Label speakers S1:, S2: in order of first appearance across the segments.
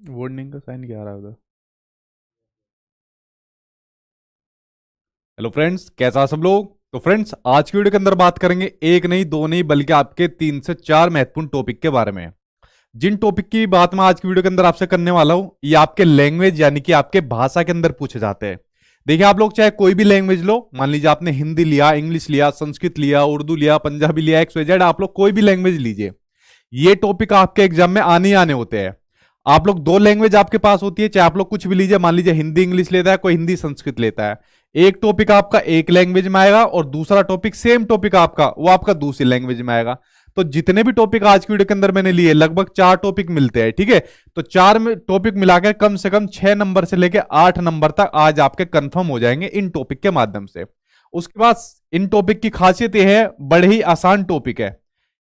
S1: Warning का sign क्या आ रहा है उधर? हेलो फ्रेंड्स, कैसा सब लोग। तो फ्रेंड्स, आज की वीडियो के अंदर बात करेंगे एक नहीं दो नहीं बल्कि आपके 3 से 4 महत्वपूर्ण टॉपिक के बारे में। जिन टॉपिक की बात मैं आज की वीडियो के अंदर आपसे करने वाला हूं, ये आपके लैंग्वेज यानी कि आपके भाषा के अंदर पूछे जाते हैं। देखिए, आप लोग चाहे कोई भी लैंग्वेज लो, मान लीजिए आपने हिंदी लिया, इंग्लिश लिया, संस्कृत लिया, उर्दू लिया, पंजाबी लिया, XYZ, आप लोग कोई भी लैंग्वेज लीजिए, ये टॉपिक आपके एग्जाम में आने ही आने होते हैं। आप लोग दो लैंग्वेज आपके पास होती है, चाहे आप लोग कुछ भी लीजिए, मान लीजिए हिंदी इंग्लिश लेता है कोई, हिंदी संस्कृत लेता है। एक टॉपिक आपका एक लैंग्वेज में आएगा और दूसरा टॉपिक सेम टॉपिक आपका वो आपका दूसरी लैंग्वेज में आएगा। तो जितने भी टॉपिक आज की वीडियो के अंदर मैंने लिए, लगभग 4 टॉपिक मिलते हैं, ठीक है। तो 4 टॉपिक मिलाकर कम से कम 6 नंबर से लेकर 8 नंबर तक आज आपके कंफर्म हो जाएंगे इन टॉपिक के माध्यम से। उसके बाद इन टॉपिक की खासियत यह है, बड़े ही आसान टॉपिक है,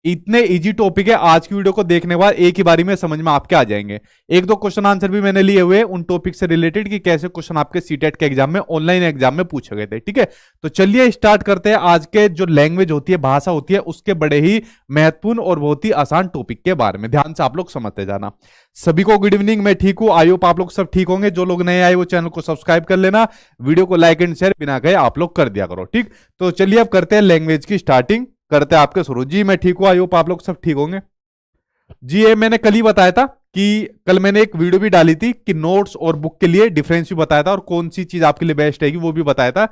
S1: इतने इजी टॉपिक है, आज की वीडियो को देखने के बाद एक ही बारी में समझ में आपके आ जाएंगे। एक दो क्वेश्चन आंसर भी मैंने लिए हुए उन टॉपिक से रिलेटेड कि कैसे क्वेश्चन आपके सीटेट के एग्जाम में, ऑनलाइन एग्जाम में पूछे गए थे, ठीक है। तो चलिए स्टार्ट करते हैं आज के जो लैंग्वेज होती है, भाषा होती है, उसके बड़े ही महत्वपूर्ण और बहुत ही आसान टॉपिक के बारे में। ध्यान से आप लोग समझते जाना। सभी को गुड इवनिंग, मैं ठीक हूं, आई होप आप लोग सब ठीक होंगे। जो लोग नए आए वो चैनल को सब्सक्राइब कर लेना, वीडियो को लाइक एंड शेयर बिना कहे आप लोग कर दिया करो, ठीक। तो चलिए अब करते हैं लैंग्वेज की स्टार्टिंग, करते हैं आपके शुरू। जी मैं ठीक हूं, आई होप आप लोग सब ठीक होंगे। जी ये मैंने कल ही बताया था कि कल मैंने एक वीडियो भी डाली थी कि नोट्स और बुक के लिए डिफरेंस भी बताया था और कौन सी चीज आपके लिए बेस्ट रहेगी वो भी बताया था।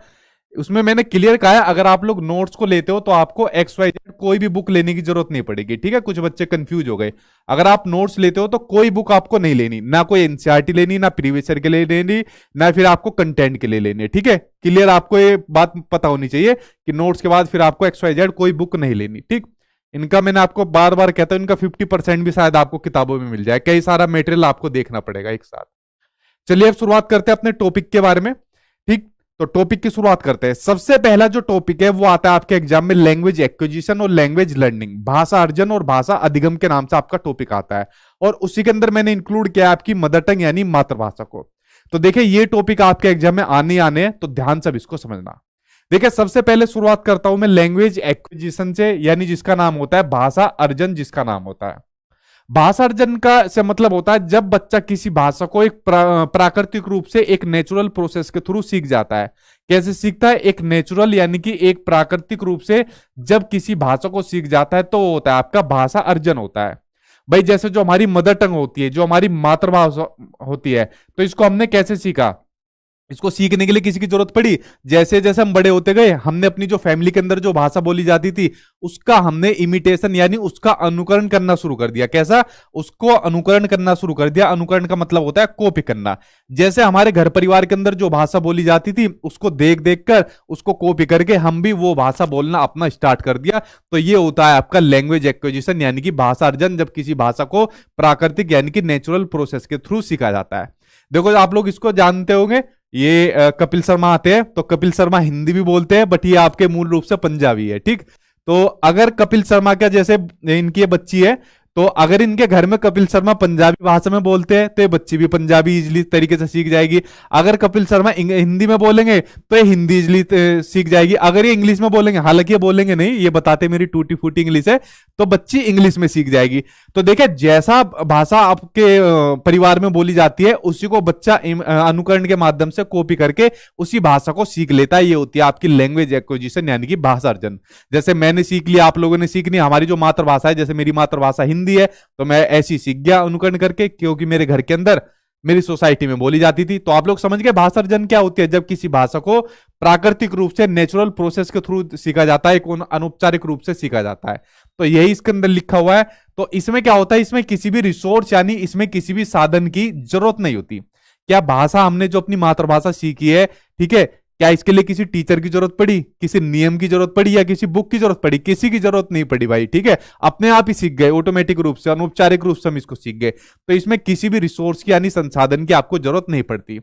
S1: उसमें मैंने क्लियर कहा है, अगर आप लोग नोट्स को लेते हो तो आपको XYZ कोई भी बुक लेने की जरूरत नहीं पड़ेगी, ठीक है। कुछ बच्चे कंफ्यूज हो गए। अगर आप नोट्स लेते हो तो कोई बुक आपको नहीं लेनी, ना कोई एनसीईआरटी लेनी, ना प्रीवियस ईयर के लिए लेनी, ना फिर आपको कंटेंट के लिए लेनी है, ठीक है। क्लियर, आपको ये बात पता होनी चाहिए कि नोट्स के बाद फिर आपको XYZ कोई बुक नहीं लेनी, ठीक। इनका मैंने आपको बार बार कहता हूं, इनका 50% भी शायद आपको किताबों में मिल जाए, कई सारा मेटेरियल आपको देखना पड़ेगा एक साथ। चलिए अब शुरुआत करते हैं अपने टॉपिक के बारे में, ठीक। तो टॉपिक की शुरुआत करते हैं। सबसे पहला जो टॉपिक है वो आता है आपके एग्जाम में, लैंग्वेज एक्विजिशन और लैंग्वेज लर्निंग, भाषा अर्जन और भाषा अधिगम के नाम से आपका टॉपिक आता है। और उसी के अंदर मैंने इंक्लूड किया आपकी मदर टंग यानी मातृभाषा को। तो देखिए ये टॉपिक आपके एग्जाम में आने हैं, तो ध्यान से इसको समझना। देखिए सबसे पहले शुरुआत करता हूं मैं लैंग्वेज एक्विजिशन से, यानी जिसका नाम होता है भाषा अर्जन, जिसका नाम होता है भाषा अर्जन का से मतलब होता है जब बच्चा किसी भाषा को एक प्राकृतिक रूप से एक नेचुरल प्रोसेस के थ्रू सीख जाता है। कैसे सीखता है? एक नेचुरल यानी कि एक प्राकृतिक रूप से जब किसी भाषा को सीख जाता है तो वो होता है आपका भाषा अर्जन होता है। भाई जैसे जो हमारी मदर टंग होती है, जो हमारी मातृभाषा होती है, तो इसको हमने कैसे सीखा? इसको सीखने के लिए किसी की जरूरत पड़ी? जैसे जैसे हम बड़े होते गए, हमने अपनी जो फैमिली के अंदर जो भाषा बोली जाती थी उसका हमने इमिटेशन यानी उसका अनुकरण करना शुरू कर दिया। कैसा? उसको अनुकरण करना शुरू कर दिया। अनुकरण का मतलब होता है कॉपी करना। जैसे हमारे घर परिवार के अंदर जो भाषा बोली जाती थी उसको देख देख कर उसको कॉपी करके हम भी वो भाषा बोलना अपना स्टार्ट कर दिया। तो ये होता है आपका लैंग्वेज एक्विजिशन यानी कि भाषा अर्जन, जब किसी भाषा को प्राकृतिक यानी कि नेचुरल प्रोसेस के थ्रू सीखा जाता है। देखो आप लोग इसको जानते होंगे, ये कपिल शर्मा आते हैं, तो कपिल शर्मा हिंदी भी बोलते हैं बट ये आपके मूल रूप से पंजाबी है, ठीक। तो अगर कपिल शर्मा का जैसे इनकी ये बच्ची है, तो अगर इनके घर में कपिल शर्मा पंजाबी भाषा में बोलते हैं तो ये बच्ची भी पंजाबी इजली तरीके से सीख जाएगी। अगर कपिल शर्मा हिंदी में बोलेंगे तो ये हिंदी इजली सीख जाएगी। अगर ये इंग्लिश में बोलेंगे, हालांकि ये बोलेंगे नहीं, ये बताते मेरी टूटी फूटी इंग्लिश है, तो बच्ची इंग्लिश में सीख जाएगी। तो देखिए जैसा भाषा आपके परिवार में बोली जाती है उसी को बच्चा अनुकरण के माध्यम से कॉपी करके उसी भाषा को सीख लेता है। ये होती है आपकी लैंग्वेज एक्विजिशन यानी कि भाषा अर्जन। जैसे मैंने सीख लिया, आप लोगों ने सीखनी, हमारी जो मातृभाषा है, जैसे मेरी मातृभाषा हिंदी है तो मैं ऐसी सीख गया अनुकरण करके, क्योंकि मेरे घर के अंदर मेरी सोसाइटी में बोली जाती थी। तो आप लोग समझ गए भाषा अर्जन क्या होती है? जब किसी भाषा को प्राकृतिक रूप से नेचुरल प्रोसेस के थ्रू सीखा जाता है, एक अनौपचारिक रूप से सीखा जाता है। तो यही इसके अंदर लिखा हुआ है। तो इसमें क्या होता है? इसमें किसी भी रिसोर्स यानी इसमें किसी भी साधन की जरूरत नहीं होती। क्या भाषा हमने जो अपनी मातृभाषा सीखी है, ठीक है, क्या इसके लिए किसी टीचर की जरूरत पड़ी, किसी नियम की जरूरत पड़ी या किसी बुक की जरूरत पड़ी? किसी की जरूरत नहीं पड़ी भाई, ठीक है। अपने आप ही सीख गए ऑटोमेटिक रूप से, अनौपचारिक रूप से हम इसको सीख गए। तो इसमें किसी भी रिसोर्स की यानी संसाधन की आपको जरूरत नहीं पड़ती।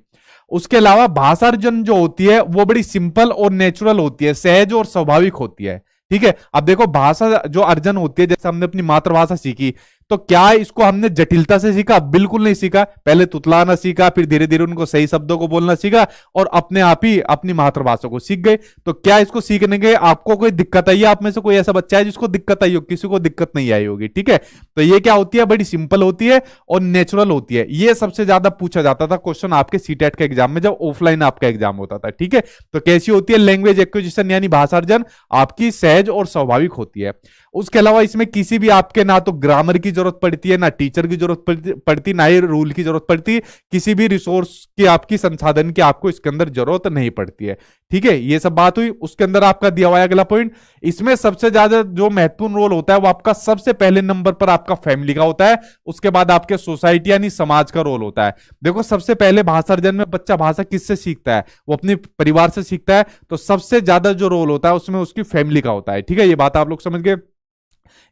S1: उसके अलावा भाषा अर्जन जो होती है वो बड़ी सिंपल और नेचुरल होती है, सहज और स्वाभाविक होती है, ठीक है। अब देखो भाषा जो अर्जन होती है, जैसे हमने अपनी मातृभाषा सीखी तो क्या इसको हमने जटिलता से सीखा? बिल्कुल नहीं सीखा। पहले तुतलाना सीखा, फिर धीरे धीरे उनको सही शब्दों को बोलना सीखा और अपने आप ही अपनी मातृभाषा को सीख गए। तो क्या इसको सीखने के आपको कोई दिक्कत आई है? आप में से कोई ऐसा बच्चा है जिसको दिक्कत आई हो? किसी को दिक्कत नहीं आई होगी, ठीक है। तो ये क्या होती है, बड़ी सिंपल होती है और नेचुरल होती है। ये सबसे ज्यादा पूछा जाता था क्वेश्चन आपके सीटेट के एग्जाम में, जब ऑफलाइन आपका एग्जाम होता था, ठीक है। तो कैसी होती है? लैंग्वेज एक्विजिशन यानी भाषा अर्जन आपकी सहज और स्वाभाविक होती है। उसके अलावा इसमें किसी भी आपके ना तो ग्रामर की जरूरत पड़ती है, ना टीचर की जरूरत पड़ती, ना ही रूल की जरूरत पड़ती, किसी भी रिसोर्स की आपकी संसाधन की आपको इसके अंदर जरूरत नहीं पड़ती है, ठीक है। ये सब बात हुई। उसके अंदर आपका दिया हुआ है अगला पॉइंट, इसमें सबसे ज्यादा जो महत्वपूर्ण रोल होता है वो आपका सबसे पहले नंबर पर आपका फैमिली का होता है। उसके बाद आपके सोसाइटी यानी समाज का रोल होता है। देखो सबसे पहले भाषा अर्जन में बच्चा भाषा किससे सीखता है? वो अपने परिवार से सीखता है। तो सबसे ज्यादा जो रोल होता है उसमें उसकी फैमिली का होता है, ठीक है। ये बात आप लोग समझ गए।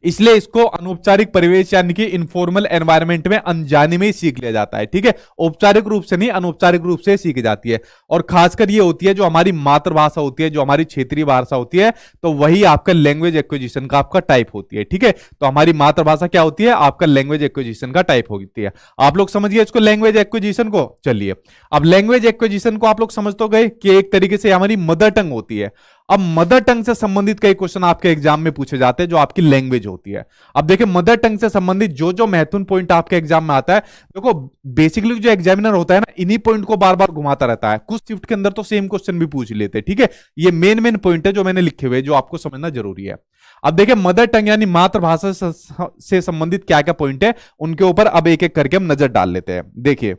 S1: इसलिए इसको अनौपचारिक परिवेश यानी कि इनफॉर्मल एनवायरनमेंट में अनजाने में ही सीख लिया जाता है, ठीक है। औपचारिक रूप से नहीं, अनौपचारिक रूप से सीखी जाती है। और खासकर ये होती है जो हमारी मातृभाषा होती है, जो हमारी क्षेत्रीय भाषा होती है, तो वही आपका लैंग्वेज एक्विजिशन का आपका टाइप होती है, ठीक है। तो हमारी मातृभाषा क्या होती है? आपका लैंग्वेज एक्विजिशन का टाइप होती है। आप लोग समझिए इसको, लैंग्वेज एक्विजिशन को। चलिए अब लैंग्वेज एक्विजिशन को आप लोग समझ तो गए कि एक तरीके से हमारी मदर टंग होती है। अब मदर टंग से संबंधित कई क्वेश्चन आपके एग्जाम में पूछे जाते हैं जो आपकी लैंग्वेज होती है। अब देखिए मदर टंग से संबंधित जो जो महत्वपूर्ण पॉइंट आपके एग्जाम में आता है, देखो बेसिकली जो एग्जामिनर होता है ना, इन्हीं पॉइंट को बार बार घुमाता रहता है। कुछ शिफ्ट के अंदर तो सेम क्वेश्चन भी पूछ लेते हैं, ठीक है। ये मेन पॉइंट है जो मैंने लिखे हुए, जो आपको समझना जरूरी है। अब देखिए मदर टंग यानी मातृभाषा से संबंधित क्या क्या पॉइंट है, उनके ऊपर अब एक एक करके हम नजर डाल लेते हैं। देखिए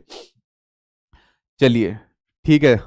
S1: चलिए ठीक है।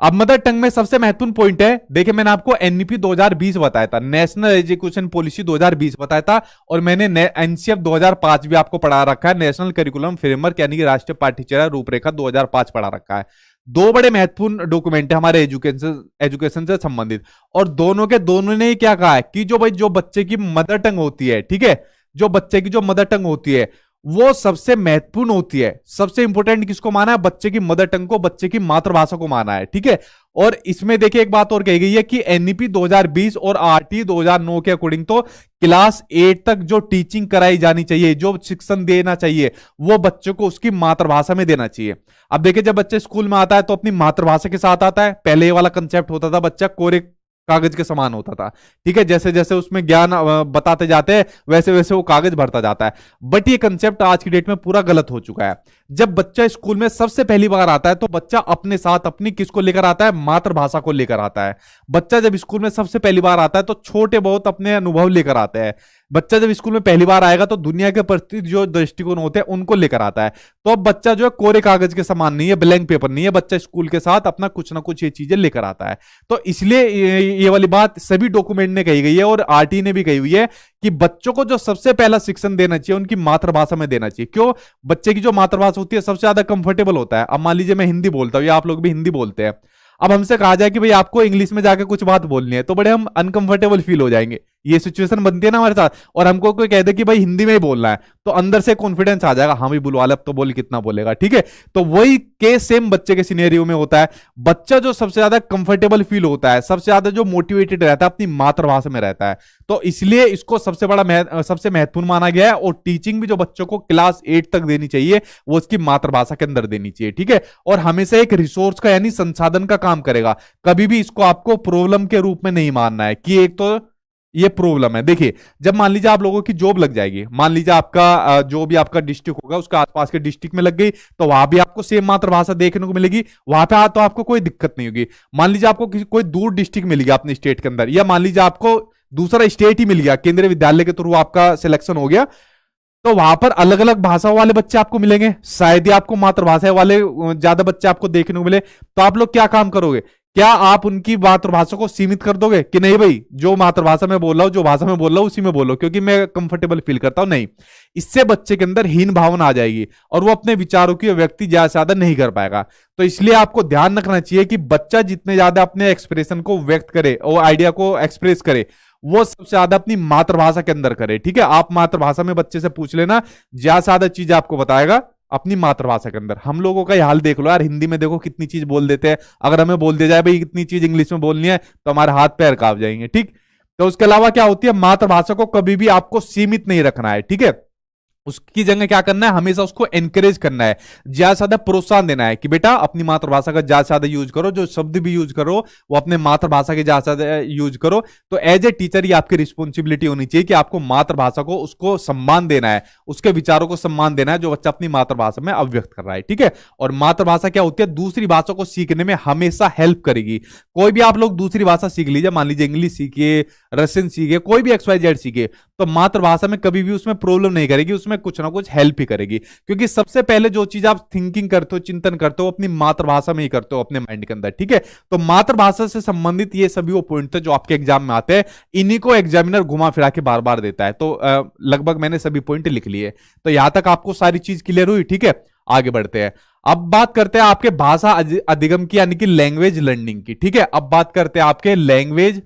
S1: अब मदर टंग में सबसे महत्वपूर्ण पॉइंट है, देखिए मैंने आपको एनईपी 2020 बताया था, नेशनल एजुकेशन पॉलिसी 2020 बताया था, और मैंने एनसीएफ 2005 भी आपको पढ़ा रखा है, नेशनल करिकुलम फ्रेमवर्क यानी कि राष्ट्रीय पाठ्यचर्या रूपरेखा 2005 पढ़ा रखा है। दो बड़े महत्वपूर्ण डॉक्यूमेंट है हमारे एजुकेशन से संबंधित, और दोनों के दोनों ने क्या कहा है कि जो बच्चे की मदर टंग होती है, ठीक है, जो बच्चे की जो मदर टंग होती है वो सबसे महत्वपूर्ण होती है। सबसे इंपॉर्टेंट किसको माना है? बच्चे की मदर टंग को, बच्चे की मातृभाषा को माना है, ठीक है। और इसमें देखिए एक बात और कही गई है कि एनईपी 2020 और आरटी 2009 के अकॉर्डिंग तो क्लास 8 तक जो टीचिंग कराई जानी चाहिए, जो शिक्षण देना चाहिए, वो बच्चों को उसकी मातृभाषा में देना चाहिए। अब देखिए जब बच्चे स्कूल में आता है तो अपनी मातृभाषा के साथ आता है। पहले वाला कंसेप्ट होता था बच्चा कोरे कागज के समान होता था, ठीक है, जैसे जैसे उसमें ज्ञान बताते जाते हैं वैसे वैसे वो कागज भरता जाता है। बट ये कंसेप्ट आज की डेट में पूरा गलत हो चुका है। जब बच्चा स्कूल में सबसे पहली बार आता है तो बच्चा अपने साथ अपनी किसको लेकर आता है? मातृभाषा को लेकर आता है। बच्चा जब स्कूल में सबसे पहली बार आता है तो छोटे बहुत अपने अनुभव लेकर आते हैं। बच्चा जब स्कूल में पहली बार आएगा तो दुनिया के प्रति जो दृष्टिकोण होते हैं उनको लेकर आता है। तो अब बच्चा जो है कोरे कागज के समान नहीं है, ब्लैंक पेपर नहीं है, बच्चा स्कूल के साथ अपना कुछ ना कुछ ये चीजें लेकर आता है। तो इसलिए ये वाली बात सभी डॉक्यूमेंट ने कही गई है और आरटी ने भी कही हुई है कि बच्चों को जो सबसे पहला शिक्षण देना चाहिए उनकी मातृभाषा में देना चाहिए। क्यों? बच्चे की जो मातृभाषा होती है सबसे ज्यादा कंफर्टेबल होता है। अब मान लीजिए मैं हिंदी बोलता हूं या आप लोग भी हिंदी बोलते हैं, अब हमसे कहा जाए कि भाई आपको इंग्लिश में जाकर कुछ बात बोलनी है तो बड़े हम अनकंफर्टेबल फील हो जाएंगे। ये सिचुएशन बनती है ना हमारे साथ। और हमको कोई कह दे कि भाई हिंदी में ही बोलना है तो अंदर से कॉन्फिडेंस आ जाएगा, हाँ भाई बुलवा ले, अब तो बोल कितना बोलेगा, ठीक है। तो वही केस सेम बच्चे के सिनेरियो में होता है। बच्चा जो सबसे ज्यादा कंफर्टेबल फील होता है, सबसे ज्यादा जो मोटिवेटेड रहता है अपनी मातृभाषा में रहता है। तो इसलिए इसको सबसे सबसे महत्वपूर्ण माना गया है। और टीचिंग भी जो बच्चों को क्लास 8 तक देनी चाहिए वो उसकी मातृभाषा के अंदर देनी चाहिए, ठीक है। और हमेशा एक रिसोर्स का यानी संसाधन का काम करेगा। कभी भी इसको आपको प्रॉब्लम के रूप में नहीं मानना है कि एक तो ये प्रॉब्लम है। देखिए जब मान लीजिए आप लोगों की जॉब लग जाएगी, मान लीजिए आपका जो भी आपका डिस्ट्रिक्ट होगा उसका आसपास के डिस्ट्रिक्ट में लग गई तो वहां भी आपको सेम मातृभाषा देखने को मिलेगी, वहां पे तो आपको कोई दिक्कत नहीं होगी। मान लीजिए आपको कोई दूर डिस्ट्रिक्ट मिल गया अपने स्टेट के अंदर, या मान लीजिए आपको दूसरा स्टेट ही मिल गया, केंद्रीय विद्यालय के थ्रू आपका सिलेक्शन हो गया, तो वहां पर अलग अलग भाषाओं वाले बच्चे आपको मिलेंगे। शायद ही आपको मातृभाषा वाले ज्यादा बच्चे आपको देखने को मिले। तो आप लोग क्या काम करोगे? क्या आप उनकी मातृभाषा को सीमित कर दोगे कि नहीं भाई जो मातृभाषा में बोल रहा हूं, जो भाषा में बोल रहा हूं उसी में बोलो क्योंकि मैं कंफर्टेबल फील करता हूं? नहीं, इससे बच्चे के अंदर हीन भावना आ जाएगी और वो अपने विचारों की व्यक्ति ज्यादा से ज्यादा नहीं कर पाएगा। तो इसलिए आपको ध्यान रखना चाहिए कि बच्चा जितने ज्यादा अपने एक्सप्रेशन को व्यक्त करे और आइडिया को एक्सप्रेस करे वो सबसे ज्यादा अपनी मातृभाषा के अंदर करे, ठीक है। आप मातृभाषा में बच्चे से पूछ लेना, ज्यादा से ज्यादा चीज आपको बताएगा अपनी मातृभाषा के अंदर। हम लोगों का हाल देख लो यार, हिंदी में देखो कितनी चीज बोल देते हैं। अगर हमें बोल दिया जाए भाई इतनी चीज इंग्लिश में बोलनी है तो हमारे हाथ पैर कांप जाएंगे, ठीक। तो उसके अलावा क्या होती है, मातृभाषा को कभी भी आपको सीमित नहीं रखना है, ठीक है। उसकी जगह क्या करना है, हमेशा उसको एनकरेज करना है, ज्यादा से ज्यादा प्रोत्साहन देना है कि बेटा अपनी मातृभाषा का ज्यादा से ज्यादा यूज करो, जो शब्द भी यूज करो वो अपने मातृभाषा के ज्यादा से ज्यादा यूज करो। तो एज ए टीचर ये आपकी रिस्पॉन्सिबिलिटी होनी चाहिए कि आपको मातृभाषा को उसको सम्मान देना है, उसके विचारों को सम्मान देना है जो बच्चा अपनी मातृभाषा में अभिव्यक्त कर रहा है। ठीक है, और मातृभाषा क्या होती है, दूसरी भाषा को सीखने में हमेशा हेल्प करेगी। कोई भी आप लोग दूसरी भाषा सीख लीजिए, मान लीजिए इंग्लिश सीखिए, रशियन सीखिए, कोई भी XYZ सीखिए, तो मातृभाषा में कभी भी उसमें प्रॉब्लम नहीं करेगी, उसमें कुछ ना कुछ हेल्प ही करेगी। क्योंकि सबसे पहले जो चीज आप थिंकिंग करते हो, चिंतन करते हो, अपनी मातृभाषा में ही करते हो, अपने माइंड के अंदर। ठीक है, तो मातृभाषा से संबंधित ये सभी वो पॉइंट थे जो आपके एग्जाम में आते हैं, इन्हीं को एग्जामिनर घुमा फिरा के बार बार देता है। तो लगभग मैंने सभी पॉइंट लिख लिए, तो यहां तक आपको सारी चीज क्लियर हुई। ठीक है, आगे बढ़ते हैं। अब बात करते हैं आपके भाषा अधिगम की, यानी कि लैंग्वेज लर्निंग की। ठीक है, अब बात करते हैं आपके लैंग्वेज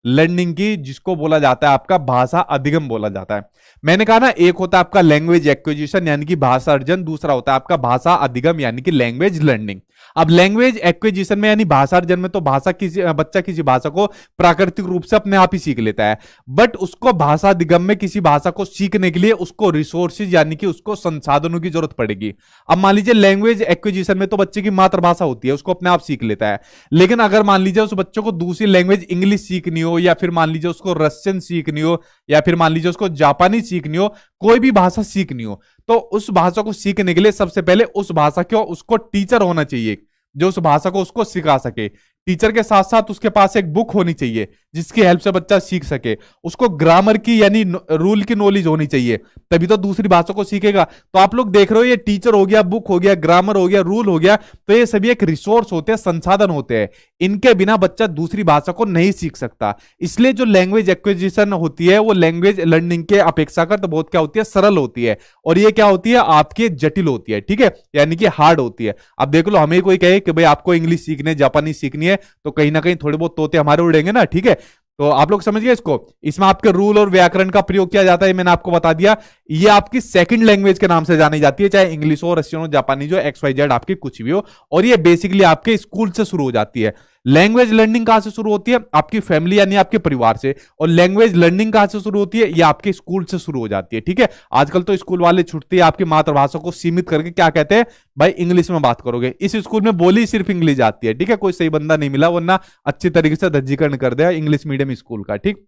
S1: लर्निंग की, जिसको बोला जाता है आपका भाषा अधिगम बोला जाता है। मैंने कहा ना, एक होता है आपका लैंग्वेज एक्विजिशन यानी कि भाषा अर्जन, दूसरा होता है आपका भाषा अधिगम यानी कि लैंग्वेज लर्निंग। अब लैंग्वेज एक्विजिशन में यानी भाषा अर्जन में तो बच्चा किसी भाषा को प्राकृतिक रूप से अपने आप ही सीख लेता है, बट उसको भाषा अधिगम में किसी भाषा को सीखने के लिए उसको रिसोर्सेज यानी कि उसको संसाधनों की जरूरत पड़ेगी। अब मान लीजिए लैंग्वेज एक्विजिशन में तो बच्चे की मातृभाषा होती है, उसको अपने आप सीख लेता है, लेकिन अगर मान लीजिए उस बच्चे को दूसरी लैंग्वेज इंग्लिश सीखनी हो, या फिर मान लीजिए उसको रशियन सीखनी हो, या फिर मान लीजिए उसको जापानी सीखनी हो, कोई भी भाषा सीखनी हो, तो उस भाषा को सीखने के लिए सबसे पहले उस भाषा के उसको टीचर होना चाहिए जो उस भाषा को उसको सिखा सके। टीचर के साथ साथ उसके पास एक बुक होनी चाहिए जिसकी हेल्प से बच्चा सीख सके। उसको ग्रामर की यानी रूल की नॉलेज होनी चाहिए, तभी तो दूसरी भाषा को सीखेगा। तो आप लोग देख रहे हो, ये टीचर हो गया, बुक हो गया, ग्रामर हो गया, रूल हो गया, तो ये सभी एक रिसोर्स होते हैं, संसाधन होते हैं। इनके बिना बच्चा दूसरी भाषा को नहीं सीख सकता। इसलिए जो लैंग्वेज एक्विजिशन होती है वो लैंग्वेज लर्निंग के अपेक्षाकृत बहुत क्या होती है, सरल होती है, और ये क्या होती है, आपकी जटिल होती है। ठीक है, यानी कि हार्ड होती है। अब देख लो, हमें कोई कहे कि भाई आपको इंग्लिश सीखनी है, जापानी सीखनी है, तो कहीं ना कहीं थोड़े बहुत तोते हमारे उड़ेंगे ना। ठीक है, तो आप लोग समझ गए इसको। इसमें आपके रूल और व्याकरण का प्रयोग किया जाता है, मैंने आपको बता दिया। ये आपकी सेकंड लैंग्वेज के नाम से जानी जाती है, चाहे इंग्लिश हो, रशियन हो, जापानी हो, XYZ आपकी कुछ भी हो, और ये बेसिकली आपके स्कूल से शुरू हो जाती है। लैंग्वेज लर्निंग कहां से शुरू होती है, आपकी फैमिली यानी आपके परिवार से, और लैंग्वेज लर्निंग कहां से शुरू होती है, ये आपके स्कूल से शुरू हो जाती है। ठीक है, आजकल तो स्कूल वाले छुट्टी आपकी मातृभाषा को सीमित करके क्या कहते हैं, भाई इंग्लिश में बात करोगे। इस स्कूल में बोली सिर्फ इंग्लिश आती है। ठीक है, कोई सही बंदा नहीं मिला, वरना अच्छी तरीके से दर्जीकरण कर दिया इंग्लिश मीडियम स्कूल का। ठीक,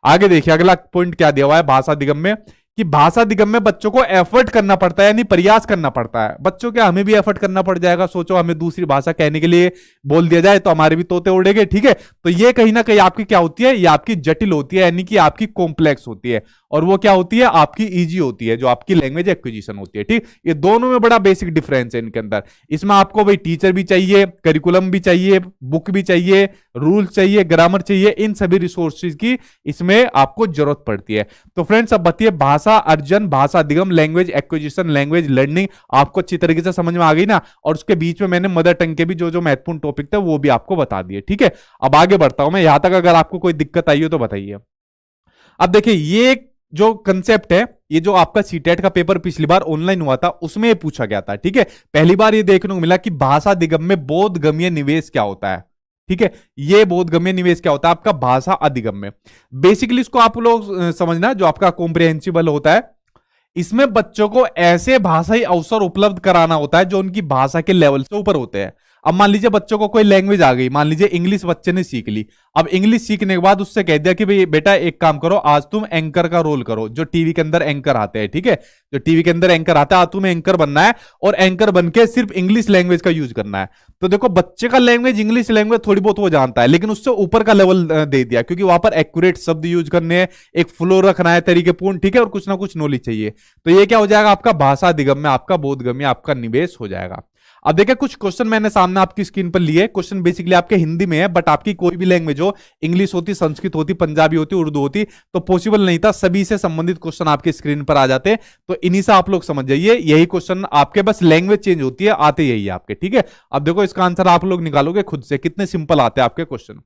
S1: आगे देखिए अगला पॉइंट क्या दिया हुआ है भाषा अधिगम में, कि भाषा अधिगम में बच्चों को एफर्ट करना पड़ता है, यानी प्रयास करना पड़ता है। बच्चों क्या, हमें भी एफर्ट करना पड़ जाएगा। सोचो हमें दूसरी भाषा कहने के लिए बोल दिया जाए तो हमारे भी तोते उड़ेंगे। ठीक है, तो ये कहीं ना कहीं आपकी क्या होती है, ये आपकी जटिल होती है, यानी कि आपकी कॉम्प्लेक्स होती है, और वो क्या होती है, आपकी इजी होती है, जो आपकी लैंग्वेज एक्विजिशन होती है। ठीक, ये दोनों में बड़ा बेसिक डिफरेंस है इनके अंदर। इसमें आपको भाई टीचर भी चाहिए, करिकुलम भी चाहिए, बुक भी चाहिए, रूल चाहिए, ग्रामर चाहिए, इन सभी रिसोर्सेज की इसमें आपको जरूरत पड़ती है। तो फ्रेंड्स, अब बताइए भाषा अर्जन, भाषा अधिगम, लैंग्वेज एक्विजिशन, लैंग्वेज लर्निंग आपको अच्छी तरीके से समझ में आ गई ना। और उसके बीच में मैंने मदर टंग के भी जो जो महत्वपूर्ण टॉपिक थे वो भी आपको बता दिए। ठीक है, अब आगे बढ़ता हूं मैं, यहां तक अगर आपको कोई दिक्कत आई हो तो बताइए। अब देखिए, ये जो कंसेप्ट है, ये जो आपका सीटेट का पेपर पिछली बार ऑनलाइन हुआ था उसमें ये पूछा गया था। ठीक है, पहली बार ये देखने को मिला कि भाषा अधिगम में बोधगम्य निवेश क्या होता है। ठीक है, ये बोधगम्य निवेश क्या होता है आपका भाषा अधिगम में। बेसिकली इसको आप लोग समझना, जो आपका कॉम्प्रिहेंसिबल होता है, इसमें बच्चों को ऐसे भाषाई अवसर उपलब्ध कराना होता है जो उनकी भाषा के लेवल से ऊपर होते हैं। अब मान लीजिए बच्चों को कोई लैंग्वेज आ गई, मान लीजिए इंग्लिश बच्चे ने सीख ली। अब इंग्लिश सीखने के बाद उससे कह दिया कि भाई बेटा एक काम करो, आज तुम एंकर का रोल करो, जो टीवी के अंदर एंकर आते हैं। ठीक है, जो टीवी के अंदर एंकर आता है, आज तुम्हें एंकर बनना है, और एंकर बनके सिर्फ इंग्लिश लैंग्वेज का यूज करना है। तो देखो, बच्चे का लैंग्वेज इंग्लिश लैंग्वेज थोड़ी बहुत वो जानता है, लेकिन उससे ऊपर का लेवल दे दिया, क्योंकि वहां पर एक्यूरेट शब्द यूज करने हैं, एक फ्लो रखना है तरीकेपूर्ण। ठीक है, और कुछ ना कुछ नॉलेज चाहिए। तो ये क्या हो जाएगा आपका भाषा अधिगम में, आपका बोधगम्य, आपका निवेश हो जाएगा। अब देखिए, कुछ क्वेश्चन मैंने सामने आपकी स्क्रीन पर लिए। क्वेश्चन बेसिकली आपके हिंदी में है, बट आपकी कोई भी लैंग्वेज हो, इंग्लिश होती, संस्कृत होती, पंजाबी होती, उर्दू होती, तो पॉसिबल नहीं था सभी से संबंधित क्वेश्चन आपके स्क्रीन पर आ जाते। तो इन्हीं से आप लोग समझ जाइए, यही क्वेश्चन आपके, बस लैंग्वेज चेंज होती है, आते यही आपके। ठीक है, अब देखो इसका आंसर आप लोग निकालोगे खुद से, कितने सिंपल आते हैं आपके क्वेश्चन।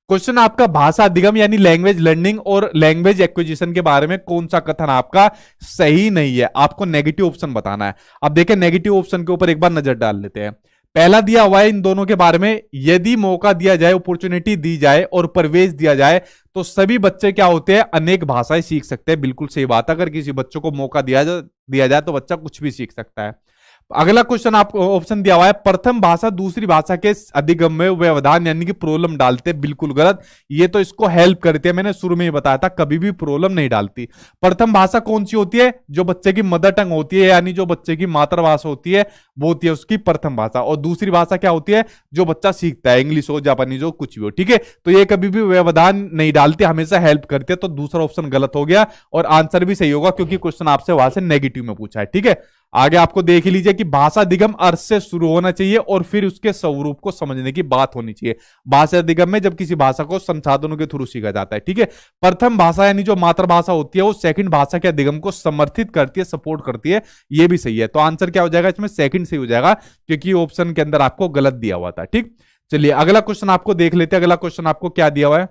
S1: क्वेश्चन आपका भाषा अधिगम यानी लैंग्वेज लर्निंग और लैंग्वेज एक्विजिशन के बारे में कौन सा कथन आपका सही नहीं है, आपको नेगेटिव ऑप्शन बताना है। अब देखें, नेगेटिव ऑप्शन के ऊपर एक बार नजर डाल लेते हैं। पहला दिया हुआ है इन दोनों के बारे में, यदि मौका दिया जाए, अपॉर्चुनिटी दी जाए और प्रवेश दिया जाए तो सभी बच्चे क्या होते हैं, अनेक भाषाएं सीख सकते हैं। बिल्कुल सही बात है, अगर किसी बच्चों को मौका दिया जाए तो बच्चा कुछ भी सीख सकता है। अगला क्वेश्चन आपको ऑप्शन दिया हुआ है, प्रथम भाषा दूसरी भाषा के अधिगम में व्यवधान यानी कि प्रॉब्लम डालते, बिल्कुल गलत। ये तो इसको हेल्प करती है, मैंने शुरू में ही बताया था, कभी भी प्रॉब्लम नहीं डालती। प्रथम भाषा कौन सी होती है, जो बच्चे की मदर टंग होती है, यानी जो बच्चे की मातृभाषा होती है वो होती है उसकी प्रथम भाषा। और दूसरी भाषा क्या होती है, जो बच्चा सीखता है, इंग्लिश हो, जापानीज हो, कुछ भी हो, ठीक है। तो ये कभी भी व्यवधान नहीं डालती, हमेशा हेल्प करती है। तो दूसरा ऑप्शन गलत हो गया और आंसर भी सही होगा, क्योंकि क्वेश्चन आपसे वहां से नेगेटिव में पूछा है, ठीक है। आगे आपको देख लीजिए कि भाषा अधिगम अर्थ से शुरू होना चाहिए और फिर उसके स्वरूप को समझने की बात होनी चाहिए। भाषा अधिगम में जब किसी भाषा को संसाधनों के थ्रू सीखा जाता है, ठीक है। प्रथम भाषा यानी जो मातृभाषा होती है वो सेकंड भाषा के अधिगम को समर्थित करती है, सपोर्ट करती है, ये भी सही है। तो आंसर क्या हो जाएगा इसमें, सेकंड सही हो जाएगा, क्योंकि ऑप्शन के अंदर आपको गलत दिया हुआ था, ठीक। चलिए अगला क्वेश्चन आपको देख लेते हैं। अगला क्वेश्चन आपको क्या दिया हुआ है,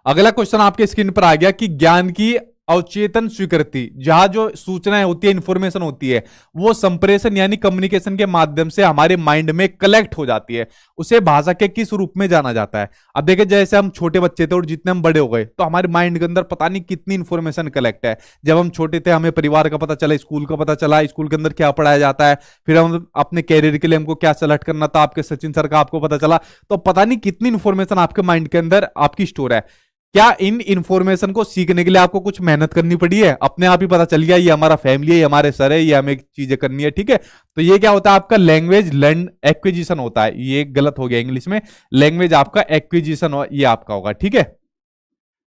S1: अगला क्वेश्चन आपके स्क्रीन पर आ गया कि ज्ञान की अवचेतन स्वीकृति, जहां जो सूचनाएं होती है, इंफॉर्मेशन होती है, वो संप्रेषण यानी कम्युनिकेशन के माध्यम से हमारे माइंड में कलेक्ट हो जाती है, उसे भाषा के किस रूप में जाना जाता है। अब देखिए जैसे हम छोटे बच्चे थे और जितने हम बड़े हो गए तो हमारे माइंड के अंदर पता नहीं कितनी इंफॉर्मेशन कलेक्ट है। जब हम छोटे थे हमें परिवार का पता चला, स्कूल का पता चला, स्कूल के अंदर क्या पढ़ाया जाता है, फिर हम अपने कैरियर के लिए हमको क्या सेलेक्ट करना था, आपके सचिन सर का आपको पता चला, तो पता नहीं कितनी इंफॉर्मेशन आपके माइंड के अंदर आपकी स्टोर है। क्या इन इंफॉर्मेशन को सीखने के लिए आपको कुछ मेहनत करनी पड़ी है, अपने आप ही पता चल गया ये हमारा फैमिली है, ये हमारे सर है, ये हमें चीजें करनी है, ठीक है। तो ये क्या होता है, आपका लैंग्वेज लर्न एक्विजिशन होता है। ये गलत हो गया इंग्लिश में, लैंग्वेज आपका एक्विजिशन ये आपका होगा, ठीक है।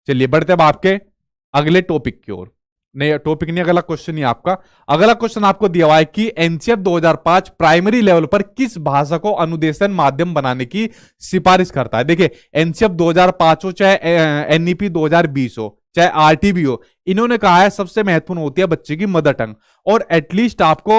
S1: चलिए बढ़ते अब आपके अगले टॉपिक की ओर। नहीं टॉपिक नहीं, अगला क्वेश्चन ही आपका। अगला क्वेश्चन आपको दिया हुआ है कि एनसीएफ 2005 प्राइमरी लेवल पर किस भाषा को अनुदेशन माध्यम बनाने की सिफारिश करता है। देखिए एनसीएफ 2005 हो, चाहे एनईपी 2020 हो, चाहे आरटीबी हो, इन्होंने कहा है सबसे महत्वपूर्ण होती है बच्चे की मदर टंग, और एटलीस्ट आपको